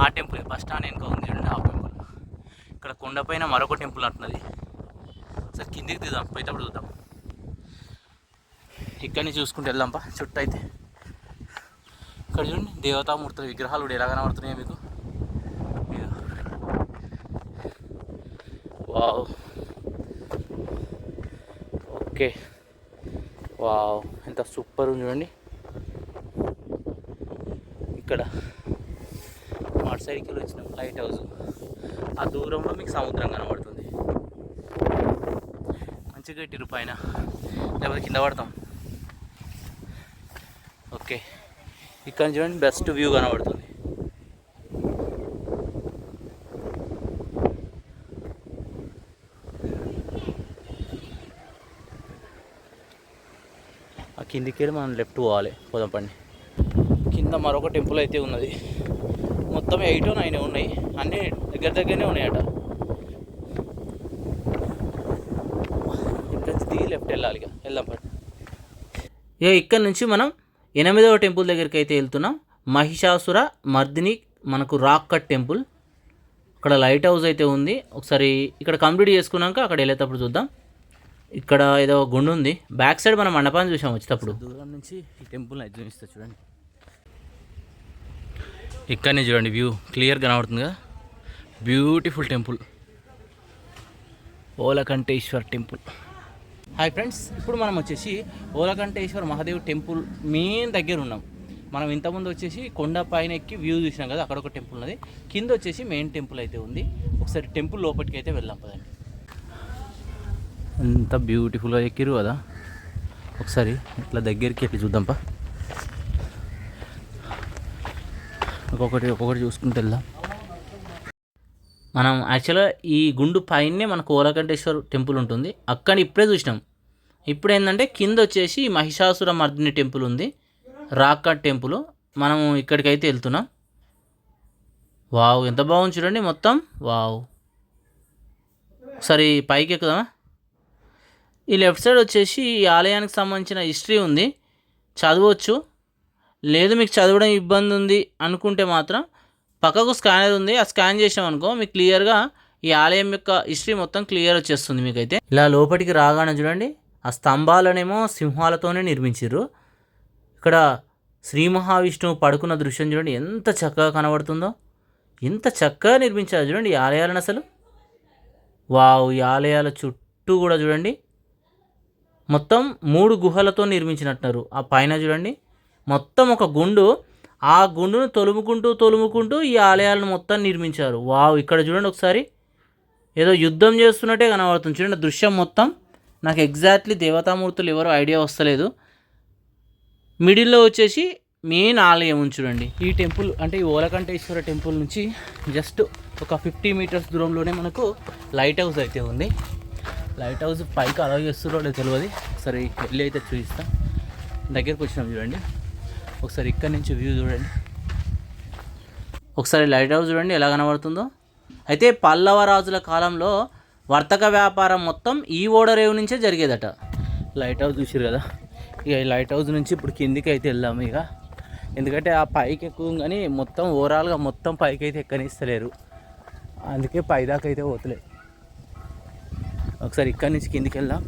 ఆ టెంపుల్ బస్ స్టాండ్ వెనుక ఉంది చూడండి. ఆ టెంపుల్. ఇక్కడ కొండపైన మరొక టెంపుల్ అంటున్నది. సరే కిందికి దిద్దాం, పోయేటప్పుడు చూద్దాం. ఇక్కడి నుంచి చూసుకుంటూ వెళ్దాంపా. చుట్టూ అయితే ఇక్కడ చూడండి దేవతామూర్తుల విగ్రహాలు కూడా ఎలా కనబడుతున్నాయి మీకు. Wow, okay. వావ్, ఎంత సూపర్ ఉంది చూడండి. ఇక్కడ మా సైడ్కి వచ్చినాం లైట్ హౌస్. ఆ దూరంలో మీకు సముద్రం కనబడుతుంది. మంచిగా కట్టిరు పైన, లేకపోతే కింద పడతాం. ఓకే, ఇక్కడ చూడండి బెస్ట్ వ్యూ కనబడుతుంది. ఆ కిందికి వెళ్ళి మనం లెఫ్ట్ పోవాలి. పోదాం పండి. కింద మరొక టెంపుల్ అయితే ఉన్నది. మొత్తం 8 or 9 ఉన్నాయి. అన్నీ దగ్గరనే ఉన్నాయట. ఇక్కడ నుంచి దిగి లెఫ్ట్ వెళ్ళాలి. ఇక వెళ్దాం పండి. ఇక్కడ నుంచి మనం 8వ టెంపుల్ దగ్గరికి అయితే వెళ్తున్నాం. మహిషాసుర మర్దిని మనకు రాక్ కట్ టెంపుల్. అక్కడ లైట్ హౌస్ అయితే ఉంది. ఒకసారి ఇక్కడ కంప్లీట్ చేసుకున్నాక అక్కడ వెళ్ళేటప్పుడు చూద్దాం. ఇక్కడ ఏదో గుండు ఉంది. బ్యాక్ సైడ్ మనం మండపాన్ని చూసాం వచ్చేటప్పుడు. దూరం నుంచి ఈ టెంపుల్ చూపిస్తా చూడండి. ఇక్కడనే చూడండి వ్యూ క్లియర్గా కనబడుతుంది కదా. Beautiful temple, Olakanteshwar temple. Hi friends, ఇప్పుడు మనం వచ్చేసి ఓలకంఠేశ్వర్ మహాదేవ్ టెంపుల్ మెయిన్ దగ్గర ఉన్నాం. మనం ఇంతకుముందు వచ్చేసి కొండ పైన ఎక్కి వ్యూ చూసినాం కదా, అక్కడ ఒక టెంపుల్ ఉన్నది. కింద వచ్చేసి మెయిన్ టెంపుల్ అయితే ఉంది. ఒకసారి టెంపుల్ లోపలికి అయితే వెళ్దాం పదండి. ఎంత బ్యూటిఫుల్గా ఎక్కిరు కదా. ఒకసారి ఇట్లా దగ్గరికి ఎట్లా చూద్దాంపా. ఒక్కొక్కటి చూసుకుంటూ వెళ్దాం. మనం యాక్చువల్గా ఈ గుండు పైనే మనకు ఓలకంఠేశ్వర్ టెంపుల్ ఉంటుంది. అక్కడ ఇప్పుడే చూసినాం. ఇప్పుడు ఏంటంటే కింద వచ్చేసి మహిషాసుర మర్దిని టెంపుల్ ఉంది, రాక్ కట్ టెంపుల్. మనం ఇక్కడికైతే వెళ్తున్నాం. వావ్, ఎంత బాగుంది చూడండి మొత్తం. వావ్, ఒకసారి పైకి ఎక్కుదామా. ఈ లెఫ్ట్ సైడ్ వచ్చేసి ఈ ఆలయానికి సంబంధించిన హిస్టరీ ఉంది, చదవచ్చు. లేదు మీకు చదవడం ఇబ్బంది ఉంది అనుకుంటే మాత్రం పక్కకు స్కానర్ ఉంది, ఆ స్కాన్ చేసాం అనుకో మీకు క్లియర్గా ఈ ఆలయం యొక్క హిస్టరీ మొత్తం క్లియర్ వచ్చేస్తుంది మీకైతే. ఇలా లోపలికి రాగానే చూడండి ఆ స్తంభాలనేమో సింహాలతోనే నిర్మించారు. ఇక్కడ శ్రీ మహావిష్ణువు పడుకున్న దృశ్యం చూడండి ఎంత చక్కగా కనబడుతుందో. ఎంత చక్కగా నిర్మించారు చూడండి ఈ ఆలయాలను అసలు. వావ్, ఈ ఆలయాల చుట్టూ కూడా చూడండి మొత్తం 3 గుహలతో నిర్మించినట్టున్నారు. ఆ పైన చూడండి మొత్తం ఒక గుండు, ఆ గుండును తొలుముకుంటూ ఈ ఆలయాలను మొత్తం నిర్మించారు. వావ్, ఇక్కడ చూడండి ఒకసారి ఏదో యుద్ధం చేస్తున్నట్టే కనబడుతుంది చూడండి దృశ్యం మొత్తం. నాకు ఎగ్జాక్ట్లీ దేవతామూర్తులు ఎవరో ఐడియా వస్తలేదు. మిడిల్లో వచ్చేసి మెయిన్ ఆలయం ఉంది చూడండి. ఈ టెంపుల్ అంటే ఈ ఓలకంఠేశ్వర టెంపుల్ నుంచి జస్ట్ ఒక 50 meters దూరంలోనే మనకు లైట్ హౌస్ అయితే ఉంది. లైట్ హౌస్ పైకి అలౌ చేస్తున్నారో లేదో తెలియదు. ఒకసారి వెళ్ళి అయితే చూపిస్తాం. దగ్గరికి వచ్చినాం చూడండి. ఒకసారి ఇక్కడ నుంచి వ్యూ చూడండి. ఒకసారి లైట్ హౌస్ చూడండి ఎలా కనబడుతుందో. అయితే పల్లవ రాజుల కాలంలో వర్తక వ్యాపారం మొత్తం ఈ ఓడరేవు నుంచే జరిగేదట. లైట్ హౌస్ చూసారు కదా. ఇక ఈ లైట్ హౌస్ నుంచి ఇప్పుడు కిందికి అయితే వెళ్దాము ఇక. ఎందుకంటే ఆ పైకి ఎక్కువ కానీ మొత్తం ఓవరాల్గా మొత్తం పైకి అయితే ఎక్కనిస్తలేరు, అందుకే పైదాకా అయితే పోతలేదు. ఒకసారి ఇక్కడి నుంచి కిందికి వెళ్దాం.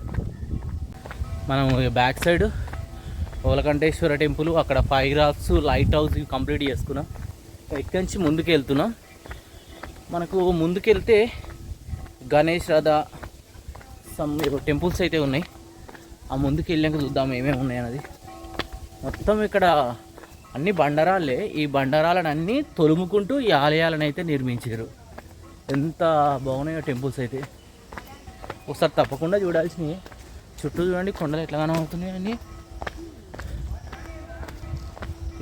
మనం బ్యాక్ సైడ్ ఓలకంఠేశ్వర టెంపుల్, అక్కడ ఫైర్ హార్స్, లైట్ హౌస్ ఇవి కంప్లీట్ చేసుకున్నాం. ఇక్కడి నుంచి ముందుకు వెళ్తున్నాం. మనకు ముందుకెళ్తే గణేష్ రథ టెంపుల్స్ అయితే ఉన్నాయి. ఆ ముందుకు వెళ్ళాక చూద్దాం ఏమేమి ఉన్నాయన్నది. మొత్తం ఇక్కడ అన్ని బండరాళ్ళే. ఈ బండరాలను అన్నీ తొలుముకుంటూ ఈ ఆలయాలను అయితే నిర్మించారు. ఎంత బాగున్నాయో టెంపుల్స్ అయితే ఒకసారి తప్పకుండా చూడాల్సినవి. చుట్టూ చూడండి కొండలు ఎట్లా కనబడుతున్నాయి అన్నీ.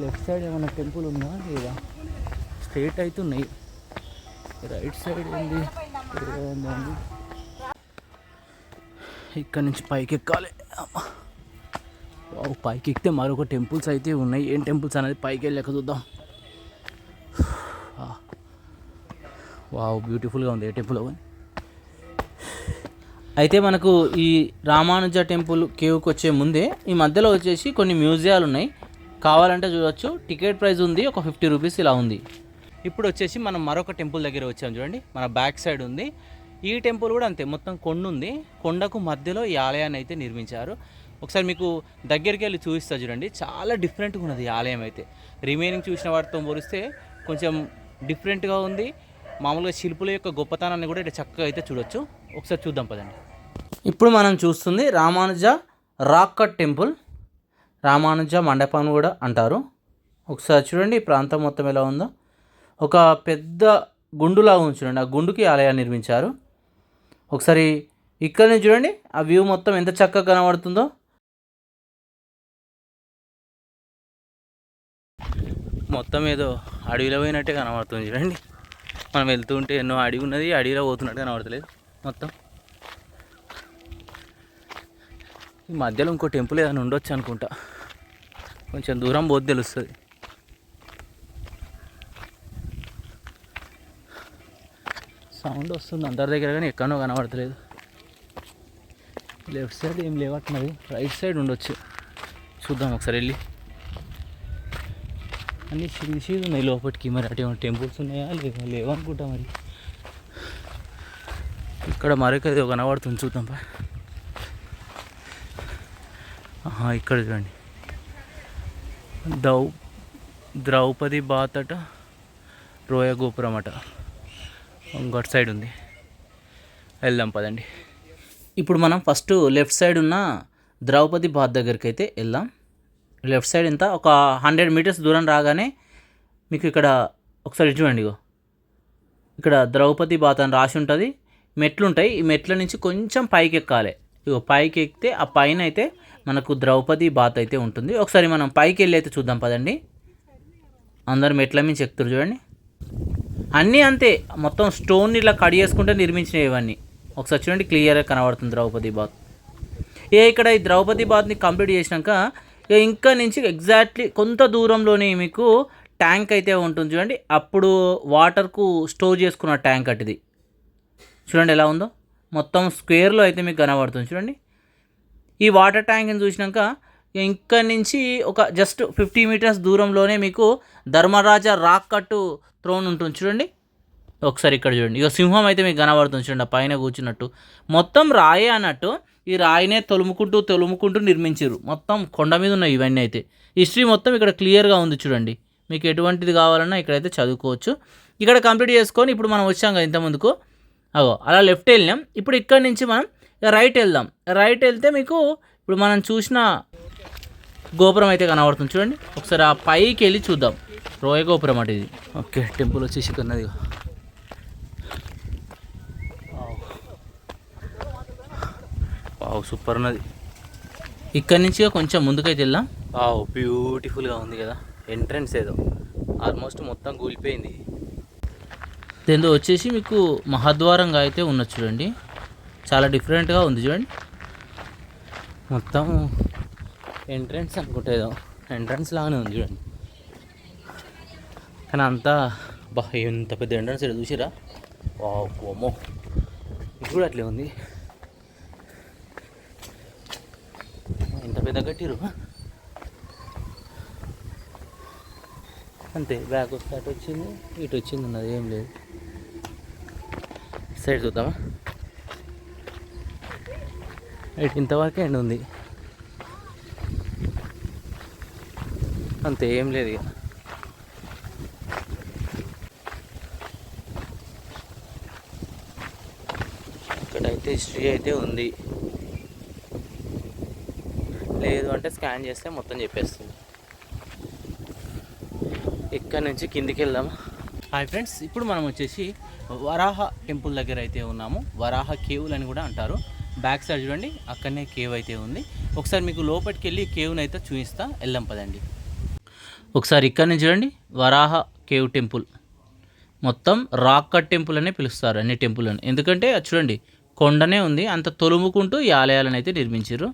లెఫ్ట్ సైడ్ ఏమన్నా టెంపుల్ ఉందా లేదా? స్ట్రైట్ అయితే ఉన్నాయి. రైట్ సైడ్ ఏంది? ఇక్కడ నుంచి పైకి ఎక్కాలి. పైకి ఎక్కితే మరొక టెంపుల్స్ అయితే ఉన్నాయి. ఏం టెంపుల్స్ అనేది పైకి వెళ్ళాక చూద్దాం. వావ్, బ్యూటిఫుల్గా ఉంది ఏ టెంపుల్. అయితే మనకు ఈ రామానుజ టెంపుల్ కేవ్కి వచ్చే ముందే ఈ మధ్యలో వచ్చేసి కొన్ని మ్యూజియాలు ఉన్నాయి. కావాలంటే చూడవచ్చు. టికెట్ ప్రైస్ ఉంది ఒక 50 రూపీస్ ఇలా ఉంది. ఇప్పుడు వచ్చేసి మనం మరొక టెంపుల్ దగ్గర వచ్చాం చూడండి. మన బ్యాక్ సైడ్ ఉంది. ఈ టెంపుల్ కూడా అంతే, మొత్తం కొండ ఉంది. కొండకు మధ్యలో ఈ ఆలయాన్ని అయితే నిర్మించారు. ఒకసారి మీకు దగ్గరికి వెళ్ళి చూపిస్తా చూడండి. చాలా డిఫరెంట్గా ఉన్నది ఈ ఆలయం అయితే. రిమైనింగ్ చూసిన వాటితో పోలిస్తే కొంచెం డిఫరెంట్గా ఉంది. మామూలుగా శిల్పుల యొక్క గొప్పతనాన్ని కూడా ఇక్కడ చక్కగా అయితే చూడొచ్చు. ఒకసారి చూద్దాం పదండి. ఇప్పుడు మనం చూస్తుంది Ramanuja rock cut temple. Ramanuja మండపం కూడా అంటారు. ఒకసారి చూడండి ఈ ప్రాంతం మొత్తం ఎలా ఉందో. ఒక పెద్ద గుండులాగా ఉంది చూడండి. ఆ గుండుకి ఆలయాన్ని నిర్మించారు. ఒకసారి ఇక్కడ నుంచి చూడండి ఆ వ్యూ మొత్తం ఎంత చక్కగా కనబడుతుందో. మొత్తం ఏదో అడవిలో పోయినట్టే కనబడుతుంది చూడండి. మనం వెళ్తుంటే ఎన్నో అడవి ఉన్నది, అడవిలో పోతున్నట్టు కనబడతలేదు మొత్తం. ఈ మధ్యలో ఇంకో టెంపుల్ ఏదైనా ఉండొచ్చు అనుకుంటా. కొంచెం దూరం పోతే తెలుస్తుంది. సౌండ్ వస్తుంది అందరి దగ్గర కానీ ఎక్కడో కనబడతలేదు. లెఫ్ట్ సైడ్ ఏం లేవట్టున్నది, రైట్ సైడ్ ఉండొచ్చు. చూద్దాం ఒకసారి వెళ్ళి. అన్నీ సిరిసి ఉన్నాయి లోపలికి. మరి అటు ఏమైనా టెంపుల్స్ ఉన్నాయా లేవనుకుంటా. మరి ఇక్కడ మరొకది కనబడుతుంది, చూద్దాం. ఇక్కడ చూడండి, ద్రౌపది బాత్ అట, రోయ గోపురం అట, ఇంకోటి సైడ్ ఉంది. వెళ్దాం పదండి. ఇప్పుడు మనం ఫస్ట్ లెఫ్ట్ సైడ్ ఉన్న ద్రౌపది బాత్ దగ్గరికి అయితే వెళ్దాం. లెఫ్ట్ సైడ్ ఎంత ఒక 100 మీటర్స్ దూరం రాగానే మీకు ఇక్కడ ఒకసారి చూడండి. ఇక్కడ ద్రౌపది బాత్ అని రాసి ఉంటుంది. మెట్లు ఉంటాయి. ఈ మెట్ల నుంచి కొంచెం పైకి ఎక్కాలి. పైకి ఎక్కితే ఆ పైన అయితే మనకు ద్రౌపది బాత్ అయితే ఉంటుంది. ఒకసారి మనం పైకి వెళ్ళి అయితే చూద్దాం పదండి. అందరు మెట్ల మించి ఎక్కుతారు చూడండి. అన్నీ అంతే, మొత్తం స్టోన్ ఇలా కట్ చేసుకుంటే నిర్మించినవి ఇవన్నీ. ఒకసారి చూడండి క్లియర్గా కనబడుతుంది ద్రౌపది బాత్. ఇక్కడ ఈ ద్రౌపది బాత్ని కంప్లీట్ చేసినాక ఇంకా నుంచి ఎగ్జాక్ట్లీ కొంత దూరంలోనే మీకు ట్యాంక్ అయితే ఉంటుంది చూడండి. అప్పుడు వాటర్కు స్టోర్ చేసుకున్న ట్యాంక్ అటుది చూడండి ఎలా ఉందో. మొత్తం స్క్వేర్లో అయితే మీకు కనబడుతుంది చూడండి. ఈ వాటర్ ట్యాంక్ని చూసినాక ఇక్కడ నుంచి ఒక జస్ట్ 50 మీటర్స్ దూరంలోనే మీకు ధర్మరాజా రాక్ కట్టు థ్రోన్ ఉంటుంది చూడండి. ఒకసారి ఇక్కడ చూడండి. సింహం అయితే మీకు కనబడుతుంది చూడండి, పైన కూర్చున్నట్టు. మొత్తం రాయే అన్నట్టు. ఈ రాయినే తొలుముకుంటూ నిర్మించారు. మొత్తం కొండ మీద ఉన్నాయి ఇవన్నీ అయితే. హిస్టరీ మొత్తం ఇక్కడ క్లియర్గా ఉంది చూడండి. మీకు ఎటువంటిది కావాలన్నా ఇక్కడైతే చదువుకోవచ్చు. ఇక్కడ కంప్లీట్ చేసుకొని ఇప్పుడు మనం వచ్చాం కదా ఇంత ముందుకు. అలా లెఫ్ట్ వెళ్ళినాం. ఇప్పుడు ఇక్కడ నుంచి మనం రైట్ వెళ్దాం. రైట్ వెళ్తే మీకు ఇప్పుడు మనం చూసిన గోపురం అయితే కనబడుతుంది చూడండి. ఒకసారి ఆ పైకి వెళ్ళి చూద్దాం. రోయ గోపురం అటు ఇది. ఓకే, టెంపుల్ వచ్చేసి ఉన్నది. సూపర్ ఉన్నది. ఇక్కడ నుంచి కొంచెం ముందుకైతే వెళ్దాం. బ్యూటిఫుల్గా ఉంది కదా. ఎంట్రన్స్ ఏదో ఆల్మోస్ట్ మొత్తం కూలిపోయింది. దీంతో వచ్చేసి మీకు మహాద్వారంగా అయితే ఉన్నది చూడండి. చాలా డిఫరెంట్గా ఉంది చూడండి. మొత్తం ఎంట్రన్స్ అనుకుంటే ఏదో ఎంట్రన్స్ లాగానే ఉంది చూడండి. కానీ అంతా ఎంత పెద్ద ఎంట్రన్స్ ఇక్కడ చూసిరా. ఓమో, ఇది కూడా అట్లే ఉంది. ఎంత పెద్ద కట్టిరు అంతే. బ్యాక్ వస్తే అటు వచ్చింది, ఇటు వచ్చింది, ఉన్నది ఏం లేదు. సైడ్ చూద్దామా. ఇటు ఇంతవరకు ఎండ్ ఉంది, అంతే, ఏం లేదు ఇక. ఇక్కడైతే హిస్టరీ అయితే ఉంది, లేదు అంటే స్కాన్ చేస్తే మొత్తం చెప్పేస్తుంది. ఇక్కడ నుంచి కిందికి వెళ్దాం. హాయ్ ఫ్రెండ్స్, ఇప్పుడు మనం వచ్చేసి వరాహ టెంపుల్ దగ్గర అయితే ఉన్నాము. వరాహ కేవ్లు అని కూడా అంటారు. బ్యాక్ సైడ్ చూడండి, అక్కడనే కేవ్ అయితే ఉంది. ఒకసారి మీకు లోపలికి వెళ్ళి కేవ్ని అయితే చూపిస్తా, వెళ్దాం పదండి. ఒకసారి ఇక్కడ నుంచి చూడండి, వరాహ కేవ్ టెంపుల్. మొత్తం రాక్ కట్ టెంపుల్ అనే పిలుస్తారు అన్ని టెంపుల్ అని, ఎందుకంటే అది చూడండి కొండనే ఉంది, అంత తొలుముకుంటూ ఈ ఆలయాలను అయితే నిర్మించారు.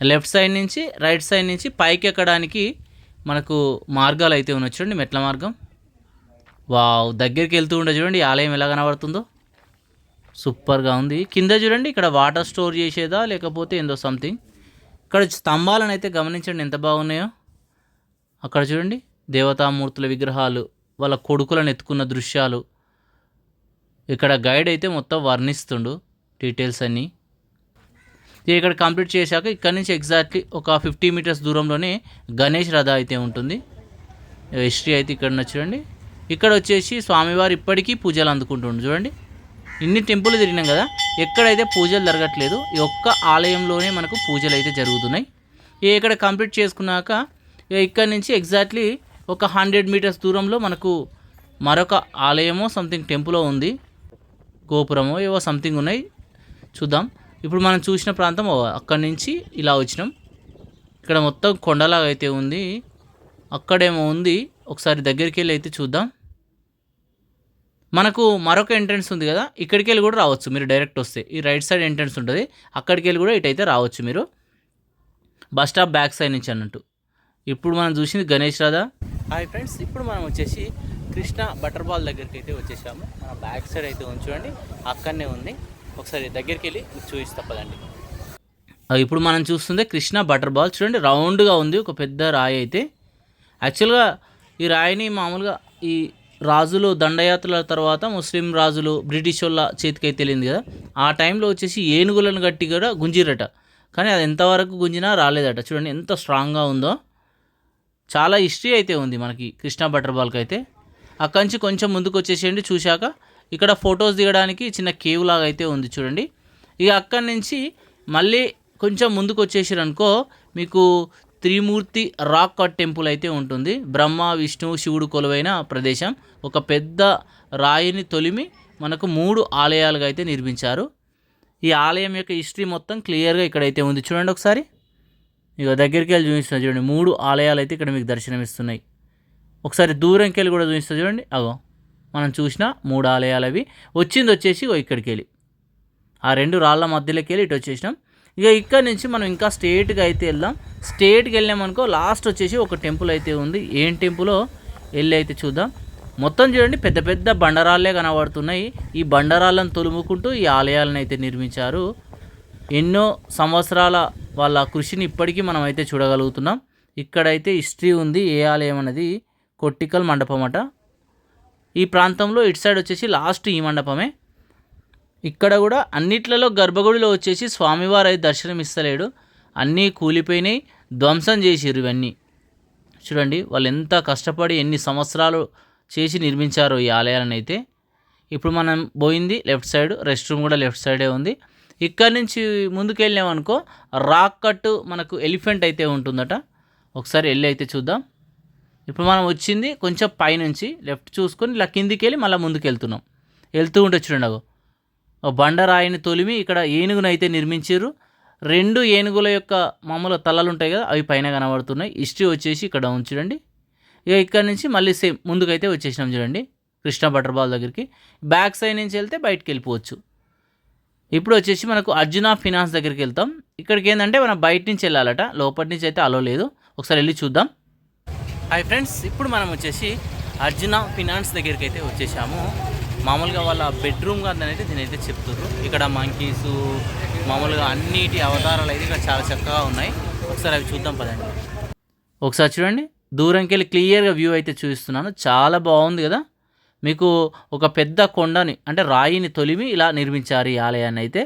లెఫ్ట్ సైడ్ నుంచి రైట్ సైడ్ నుంచి పైకి ఎక్కడానికి మనకు మార్గాలు అయితే ఉన్నాయి చూడండి, మెట్ల మార్గం. వావ్, దగ్గరికి వెళ్తూ ఉండే చూడండి ఆలయం ఎలా కనబడుతుందో, సూపర్గా ఉంది. కింద చూడండి, ఇక్కడ వాటర్ స్టోర్ చేసేదా లేకపోతే ఏందో సంథింగ్. ఇక్కడ స్తంభాలను అయితే గమనించండి ఎంత బాగున్నాయో. అక్కడ చూడండి దేవతామూర్తుల విగ్రహాలు, వాళ్ళ కొడుకులను ఎత్తుకున్న దృశ్యాలు. ఇక్కడ గైడ్ అయితే మొత్తం వర్ణిస్తుండు డీటెయిల్స్ అన్నీ. ఇక్కడ కంప్లీట్ చేశాక ఇక్కడ నుంచి ఎగ్జాక్ట్లీ ఒక 50 మీటర్స్ దూరంలోనే గణేష్ రథ అయితే ఉంటుంది. హిస్టరీ అయితే ఇక్కడ చూడండి. ఇక్కడ వచ్చేసి స్వామివారు ఇప్పటికీ పూజలు అందుకుంటుండు చూడండి. ఇన్ని టెంపుల్ తిరిగినాం కదా, ఎక్కడైతే పూజలు జరగట్లేదు, ఈ ఒక్క ఆలయంలోనే మనకు పూజలు అయితే జరుగుతున్నాయి. ఇక్కడ కంప్లీట్ చేసుకున్నాక ఇక్కడ నుంచి ఎగ్జాక్ట్లీ ఒక 100 మీటర్స్ దూరంలో మనకు మరొక ఆలయమో సంథింగ్ టెంపులో ఉంది, గోపురమో ఏవో సంథింగ్ ఉన్నాయి, చూద్దాం. ఇప్పుడు మనం చూసిన ప్రాంతం అక్కడి నుంచి ఇలా వచ్చినాం. ఇక్కడ మొత్తం కొండలాగా అయితే ఉంది, అక్కడేమో ఉంది. ఒకసారి దగ్గరికి వెళ్ళి అయితే చూద్దాం. మనకు మరొక ఎంట్రన్స్ ఉంది కదా, ఇక్కడికి వెళ్ళి కూడా రావచ్చు మీరు. డైరెక్ట్ వస్తే ఈ రైట్ సైడ్ ఎంట్రన్స్ ఉంటుంది, అక్కడికి వెళ్ళి కూడా ఇటైతే రావచ్చు మీరు, బస్ స్టాప్ బ్యాక్ సైడ్ నుంచి అన్నట్టు. ఇప్పుడు మనం చూసింది గణేష్ రాధా. హాయ్ ఫ్రెండ్స్, ఇప్పుడు మనం వచ్చేసి కృష్ణ బటర్ బాల్ దగ్గరికి అయితే వచ్చేసాము. మన బ్యాక్ సైడ్ అయితే చూడండి, అక్కడనే ఉంది. ఒకసారి దగ్గరికి వెళ్ళి చూపిస్తా పదండి. ఇప్పుడు మనం చూస్తుంది కృష్ణ బటర్ బాల్. చూడండి రౌండ్గా ఉంది, ఒక పెద్ద రాయి అయితే. యాక్చువల్గా ఈ రాయిని మామూలుగా ఈ రాజులు దండయాత్రల తర్వాత ముస్లిం రాజులు బ్రిటిష్ వాళ్ళ చేతికి తెలియదు కదా, ఆ టైంలో వచ్చేసి ఏనుగులను గట్టి కూడా గుంజిరట, కానీ అది ఎంతవరకు గుంజినా రాలేదట. చూడండి ఎంత స్ట్రాంగ్గా ఉందో. చాలా హిస్టరీ అయితే ఉంది మనకి కృష్ణ బటర్ బాల్కి అయితే. అక్కడి నుంచి కొంచెం ముందుకు వచ్చేసేయండి. చూశాక ఇక్కడ ఫొటోస్ దిగడానికి చిన్న కేవ్ లాగా అయితే ఉంది చూడండి. ఇక అక్కడి నుంచి మళ్ళీ కొంచెం ముందుకు వచ్చేసారనుకో మీకు త్రిమూర్తి రాక్ కట్ టెంపుల్ అయితే ఉంటుంది. బ్రహ్మ విష్ణువు శివుడు కొలువైన ప్రదేశం. ఒక పెద్ద రాయిని తొలిమి మనకు 3 ఆలయాలుగా అయితే నిర్మించారు. ఈ ఆలయం యొక్క హిస్టరీ మొత్తం క్లియర్గా ఇక్కడైతే ఉంది చూడండి. ఒకసారి ఇక దగ్గరికి వెళ్ళి చూపిస్తున్నా చూడండి, 3 ఆలయాలు అయితే ఇక్కడ మీకు దర్శనమిస్తున్నాయి. ఒకసారి దూరంకి వెళ్ళి కూడా చూపిస్తా చూడండి. అగో మనం చూసిన 3 ఆలయాలు అవి. వచ్చేసి ఇక్కడికి వెళ్ళి ఆ 2 రాళ్ళ మధ్యలోకి వెళ్ళి ఇటు వచ్చేసినాం. ఇక ఇక్కడ నుంచి మనం ఇంకా స్ట్రేట్గా అయితే వెళ్దాం. స్ట్రేట్కి వెళ్ళామనుకో లాస్ట్ వచ్చేసి ఒక టెంపుల్ అయితే ఉంది. ఏం టెంపులో వెళ్ళి అయితే చూద్దాం. మొత్తం చూడండి పెద్ద పెద్ద బండరాళ్ళే కనబడుతున్నాయి. ఈ బండరాళ్ళను తొలుముకుంటూ ఈ ఆలయాలను అయితే నిర్మించారు. ఎన్నో సంవత్సరాల వాళ్ళ కృషిని ఇప్పటికీ మనం అయితే చూడగలుగుతున్నాం. ఇక్కడైతే హిస్టరీ ఉంది. ఏ ఆలయం అనేది కొట్టికల్ మండపం అట. ఈ ప్రాంతంలో ఇటు సైడ్ వచ్చేసి లాస్ట్ ఈ మండపమే. ఇక్కడ కూడా అన్నిట్లలో గర్భగుడిలో వచ్చేసి స్వామివారు అయితే దర్శనం ఇస్తలేడు, అన్నీ కూలిపోయినాయి, ధ్వంసం చేసిర్రు ఇవన్నీ. చూడండి వాళ్ళు ఎంత కష్టపడి ఎన్ని సంవత్సరాలు చేసి నిర్మించారో ఈ ఆలయాలను అయితే. ఇప్పుడు మనం పోయింది లెఫ్ట్ సైడ్, రెస్ట్ రూమ్ కూడా లెఫ్ట్ సైడే ఉంది. ఇక్కడ నుంచి ముందుకు వెళ్ళామనుకో రాక్ కట్టు మనకు ఎలిఫెంట్ అయితే ఉంటుందట. ఒకసారి వెళ్ళి అయితే చూద్దాం. ఇప్పుడు మనం వచ్చింది కొంచెం పైనుంచి లెఫ్ట్ చూసుకొని ఇలా కిందికి వెళ్ళి మళ్ళీ ముందుకు వెళ్తూ ఉంటే చూడండి బండరాయిని తొలిమి ఇక్కడ ఏనుగునైతే నిర్మించారు. 2 ఏనుగుల యొక్క మామూలు తలలు ఉంటాయి కదా, అవి పైన కనబడుతున్నాయి. హిస్టరీ వచ్చేసి ఇక్కడ చూడండి. ఇక ఇక్కడ నుంచి మళ్ళీ సేమ్ ముందుకైతే వచ్చేసినాం చూడండి కృష్ణ బటర్ బాల్ దగ్గరికి. బ్యాక్ సైడ్ నుంచి వెళ్తే బయటికి వెళ్ళిపోవచ్చు. ఇప్పుడు వచ్చేసి మనకు అర్జున ఫినాన్స్ దగ్గరికి వెళ్తాం. ఇక్కడికి ఏంటంటే మనం బయట నుంచి వెళ్ళాలట, లోపటి నుంచి అయితే అలో లేదు. ఒకసారి వెళ్ళి చూద్దాం. హాయ్ ఫ్రెండ్స్, ఇప్పుడు మనం వచ్చేసి అర్జున ఫినాన్స్ దగ్గరికి అయితే వచ్చేసాము. మామూలుగా వాళ్ళ బెడ్రూమ్ గార్డెన్ అయితే దీని అయితే చెప్తున్నారు. ఇక్కడ మంకీసు మామూలుగా అన్నిటి అవతారాలు అయితే ఇక్కడ చాలా చక్కగా ఉన్నాయి. ఒకసారి అవి చూద్దాం పదండి. ఒకసారి చూడండి, దూరంకి వెళ్ళి క్లియర్గా వ్యూ అయితే చూపిస్తున్నాను. చాలా బాగుంది కదా. మీకు ఒక పెద్ద కొండని అంటే రాయిని తొలిమి ఇలా నిర్మించారు ఈ ఆలయాన్ని అయితే.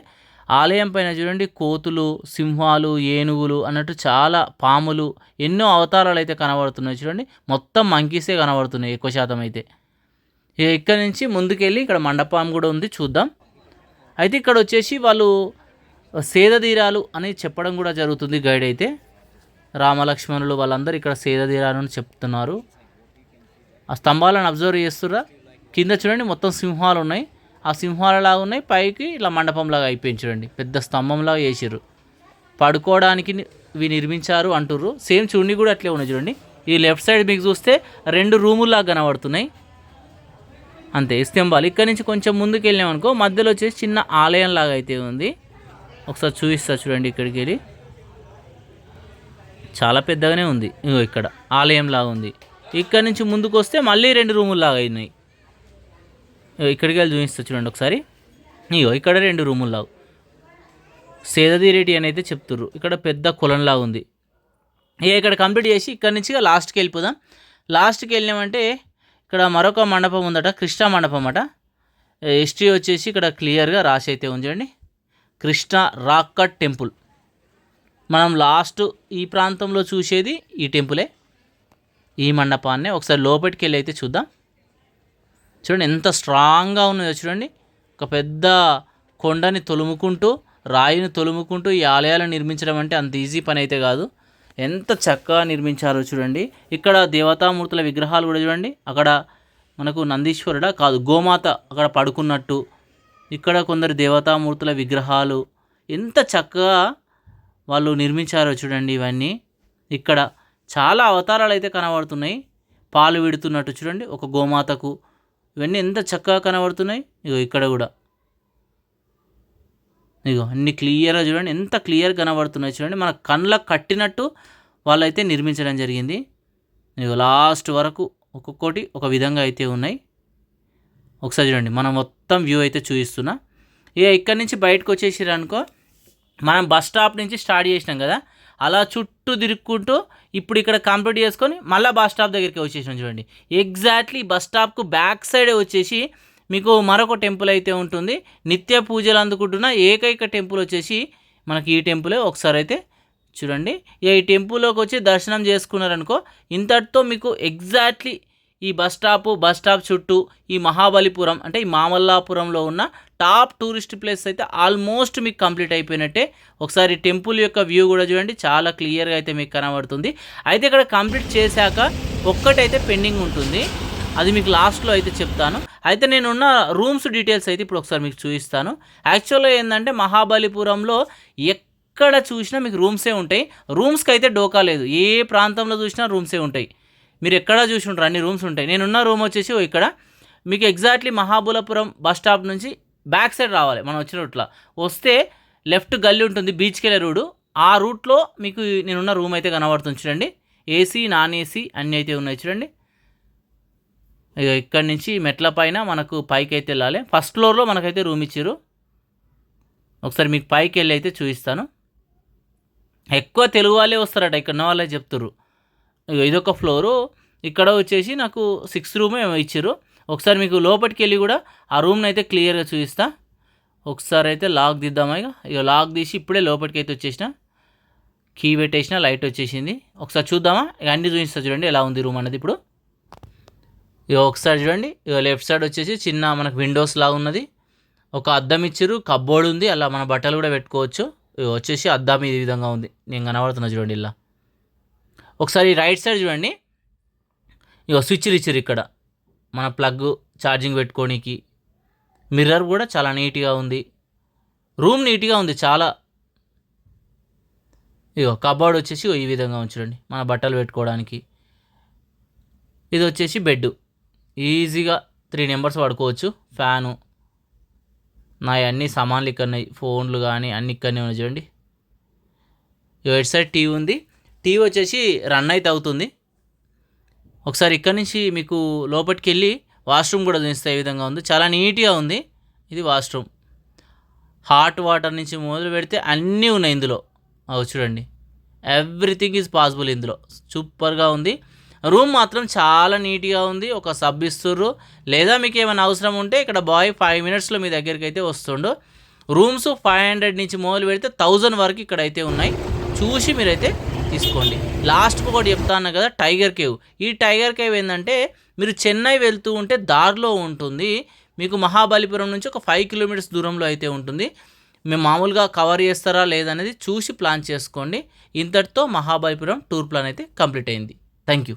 ఆలయం పైన చూడండి కోతులు, సింహాలు, ఏనుగులు అన్నట్టు చాలా పాములు, ఎన్నో అవతారాలు అయితే కనబడుతున్నాయి చూడండి. మొత్తం మంకీసే కనబడుతున్నాయి ఎక్కువ శాతం అయితే. ఇక్కడ నుంచి ముందుకెళ్ళి ఇక్కడ మండపం కూడా ఉంది, చూద్దాం. అయితే ఇక్కడ వచ్చేసి వాళ్ళు సేదతీరాలు అని చెప్పడం కూడా జరుగుతుంది. గైడ్ అయితే రామలక్ష్మణులు వాళ్ళందరూ ఇక్కడ సేదతీరాలు అని చెప్తున్నారు. ఆ స్తంభాలను అబ్జర్వ్ చేస్తుర్రా, కింద చూడండి మొత్తం సింహాలు ఉన్నాయి, ఆ సింహాలలాగా ఉన్నాయి, పైకి ఇట్లా మండపంలాగా అయిపోయింది చూడండి, పెద్ద స్తంభంలాగా వేసిర్రు. పడుకోవడానికి ఇవి నిర్మించారు అంటుర్రు. సేమ్ చుండి కూడా అట్లే ఉన్నాయి చూడండి. ఈ లెఫ్ట్ సైడ్ మీకు చూస్తే 2 రూముల్లాగా కనబడుతున్నాయి అంతే స్తంభాలు. ఇక్కడ నుంచి కొంచెం ముందుకు వెళ్ళామనుకో మధ్యలో వచ్చేసి చిన్న ఆలయం లాగా అయితే ఉంది. ఒకసారి చూపిస్తా చూడండి. ఇక్కడికి వెళ్ళి చాలా పెద్దగానే ఉంది, ఇక్కడ ఆలయం లాగా ఉంది. ఇక్కడ నుంచి ముందుకు వస్తే మళ్ళీ 2 రూముల్లాగా అయినాయి. ఇక్కడికి వెళ్ళి చూపిస్తా చూడండి ఒకసారి. ఇక్కడ 2 రూముల్లాగా సేదతీరేటి అని అయితే చెప్తుర్రు. ఇక్కడ పెద్ద కొలంలాగా ఉంది. ఇక్కడ కంప్లీట్ చేసి ఇక్కడ నుంచి లాస్ట్కి వెళ్ళిపోదాం. లాస్ట్కి వెళ్ళామంటే ఇక్కడ మరొక మండపం ఉందట, కృష్ణ మండపం అట. హిస్టరీ వచ్చేసి ఇక్కడ క్లియర్గా రాసి అయితే ఉంచండి, కృష్ణ రాక్ కట్ టెంపుల్. మనం లాస్ట్ ఈ ప్రాంతంలో చూసేది ఈ టెంపులే, ఈ మండపాన్నే. ఒకసారి లోపలికి వెళ్ళి అయితే చూద్దాం. చూడండి ఎంత స్ట్రాంగ్గా ఉన్నదో చూడండి. ఒక పెద్ద కొండని తొలుముకుంటూ, రాయిని తొలుముకుంటూ ఈ ఆలయాలను నిర్మించడం అంటే అంత ఈజీ పని అయితే కాదు. ఎంత చక్కగా నిర్మించారో చూడండి. ఇక్కడ దేవతామూర్తుల విగ్రహాలు కూడా చూడండి. అక్కడ మనకు నందీశ్వరుడా కాదు, గోమాత అక్కడ పడుకున్నట్టు. ఇక్కడ కొందరు దేవతామూర్తుల విగ్రహాలు ఎంత చక్కగా వాళ్ళు నిర్మించారో చూడండి. ఇవన్నీ ఇక్కడ చాలా అవతారాలు అయితే కనబడుతున్నాయి. పాలు విడుతున్నట్టు చూడండి ఒక గోమాతకు. ఇవన్నీ ఎంత చక్కగా కనబడుతున్నాయి. ఇక్కడ కూడా అన్ని క్లియర్గా చూడండి, ఎంత క్లియర్ కనబడుతున్నాయి చూడండి. మన కళ్ళకు కట్టినట్టు వాళ్ళైతే నిర్మించడం జరిగింది. లాస్ట్ వరకు ఒక్కొక్కటి ఒక విధంగా అయితే ఉన్నాయి. ఒకసారి చూడండి, మనం మొత్తం వ్యూ అయితే చూపిస్తున్నా. ఇక్కడి నుంచి బయటకు వచ్చేసిరనుకో, మనం బస్ స్టాప్ నుంచి స్టార్ట్ చేసినాం కదా, అలా చుట్టూ తిరుక్కుంటూ ఇప్పుడు ఇక్కడ కంప్లీట్ చేసుకొని మళ్ళీ బస్ స్టాప్ దగ్గరికి వచ్చేసినాం చూడండి. ఎగ్జాక్ట్లీ బస్ స్టాప్కు బ్యాక్ సైడే వచ్చేసి మీకు మరొక టెంపుల్ అయితే ఉంటుంది. నిత్య పూజలు అందుకుంటున్న ఏకైక టెంపుల్ వచ్చేసి మనకి ఈ టెంపులే. ఒకసారి అయితే చూడండి. ఈ టెంపుల్లోకి వచ్చి దర్శనం చేసుకున్నారనుకో, ఇంతటితో మీకు ఎగ్జాక్ట్లీ ఈ బస్ స్టాప్ చుట్టూ ఈ మహాబలిపురం అంటే ఈ మామల్లాపురంలో ఉన్న టాప్ టూరిస్ట్ ప్లేస్ అయితే ఆల్మోస్ట్ మీకు కంప్లీట్ అయిపోయినట్టే. ఒకసారి టెంపుల్ యొక్క వ్యూ కూడా చూడండి, చాలా క్లియర్గా అయితే మీకు కనబడుతుంది. అయితే ఇక్కడ కంప్లీట్ చేశాక ఒక్కటైతే పెండింగ్ ఉంటుంది, అది మీకు లాస్ట్లో అయితే చెప్తాను. అయితే నేనున్న రూమ్స్ డీటెయిల్స్ అయితే ఇప్పుడు ఒకసారి మీకు చూపిస్తాను. యాక్చువల్గా ఏంటంటే మహాబలిపురంలో ఎక్కడ చూసినా మీకు రూమ్సే ఉంటాయి. రూమ్స్కి అయితే డోకా లేదు, ఏ ప్రాంతంలో చూసినా రూమ్సే ఉంటాయి. మీరు ఎక్కడ చూసి ఉంటారు, అన్ని రూమ్స్ ఉంటాయి. నేనున్న రూమ్ వచ్చేసి ఇక్కడ మీకు ఎగ్జాక్ట్లీ మహాబలిపురం బస్ స్టాప్ నుంచి బ్యాక్ సైడ్ రావాలి. మనం వచ్చిన రూట్లో వస్తే లెఫ్ట్ గల్లీ ఉంటుంది, బీచ్కి వెళ్ళే రోడ్డు. ఆ రూట్లో మీకు నేనున్న రూమ్ అయితే కనబడుతుంది చూడండి. ఏసీ నాన్ ఏసీ అన్నీ అయితే ఉన్నాయి చూడండి. ఇక్కడి నుంచి మెట్ల పైన మనకు పైకి అయితే వెళ్ళాలి. ఫస్ట్ ఫ్లోర్లో మనకైతే రూమ్ ఇచ్చారు. ఒకసారి మీకు పైకి వెళ్ళి అయితే చూపిస్తాను. ఎక్కువ తెలుగు వాళ్ళే వస్తారట, ఇక్కడ ఉన్న వాళ్ళే చెప్తారు. ఇదొక ఫ్లోరు. ఇక్కడ వచ్చేసి నాకు 6th రూమ్ ఏమో ఇచ్చారు. ఒకసారి మీకు లోపలికి వెళ్ళి కూడా ఆ రూమ్ని అయితే క్లియర్గా చూపిస్తా. ఒకసారి అయితే లాక్ తీద్దామా. ఇక లాక్ తీసి ఇప్పుడే లోపలికి అయితే వచ్చేసిన, కీ పెట్టేసిన, లైట్ వచ్చేసింది. ఒకసారి చూద్దామా. ఇక అన్నీ చూపిస్తా చూడండి ఎలా ఉంది రూమ్ అనేది. ఇప్పుడు ఇక ఒకసారి చూడండి. ఇక లెఫ్ట్ సైడ్ వచ్చేసి చిన్న మనకు విండోస్ లాగా ఉన్నది, ఒక అద్దం ఇచ్చారు, కబ్బోర్డ్ ఉంది, అలా మన బట్టలు కూడా పెట్టుకోవచ్చు. ఇక వచ్చేసి అద్దం ఈ విధంగా ఉంది, నేను కనబడుతున్నా చూడండి ఇలా. ఒకసారి రైట్ సైడ్ చూడండి, ఇక స్విచ్లు ఇచ్చారు ఇక్కడ మన ప్లగ్ ఛార్జింగ్ పెట్టుకోనికి. మిర్రర్ కూడా చాలా నీట్గా ఉంది, రూమ్ నీట్గా ఉంది చాలా. ఇక కబోర్డ్ వచ్చేసి ఈ విధంగా ఉంచండి మన బట్టలు పెట్టుకోవడానికి. ఇది వచ్చేసి బెడ్, ఈజీగా 3 మెంబర్స్ పడుకోవచ్చు. ఫ్యాను, నా అన్ని సామాన్లు ఇక్కడ ఉన్నాయి, ఫోన్లు కానీ అన్ని ఇక్కడనే ఉన్నాయి చూడండి. ఇటు సైడ్ టీవీ ఉంది, టీవీ వచ్చేసి రన్ అయితే అవుతుంది. ఒకసారి ఇక్కడ నుంచి మీకు లోపలికి వెళ్ళి వాష్రూమ్ కూడా చూపిస్తే ఈ విధంగా ఉంది, చాలా నీట్గా ఉంది. ఇది వాష్రూమ్. హాట్ వాటర్ నుంచి మొదలు పెడితే అన్నీ ఉన్నాయి ఇందులో. చూడండి, ఎవ్రీథింగ్ ఈజ్ పాసిబుల్ ఇందులో. సూపర్గా ఉంది. రూమ్ మాత్రం చాలా నీట్గా ఉంది. ఒక సబ్ ఇస్తుర్రు, లేదా మీకు ఏమైనా అవసరం ఉంటే ఇక్కడ బాయ్ 5 minutesలో మీ దగ్గరికి అయితే వస్తుండు. రూమ్స్ 500 నుంచి మొదలు పెడితే 1000 వరకు ఇక్కడైతే ఉన్నాయి. చూసి మీరైతే తీసుకోండి. లాస్ట్కి ఒకటి చెప్తాను కదా, టైగర్ కేవ్. ఈ టైగర్ కేవ్ ఏంటంటే మీరు చెన్నై వెళ్తూ ఉంటే దారిలో ఉంటుంది. మీకు మహాబలిపురం నుంచి ఒక 5 కిలోమీటర్స్ దూరంలో అయితే ఉంటుంది. మేము మామూలుగా కవర్ చేస్తారా లేదనేది చూసి ప్లాన్ చేసుకోండి. ఇంతటితో మహాబలిపురం టూర్ ప్లాన్ అయితే కంప్లీట్ అయింది. Thank you.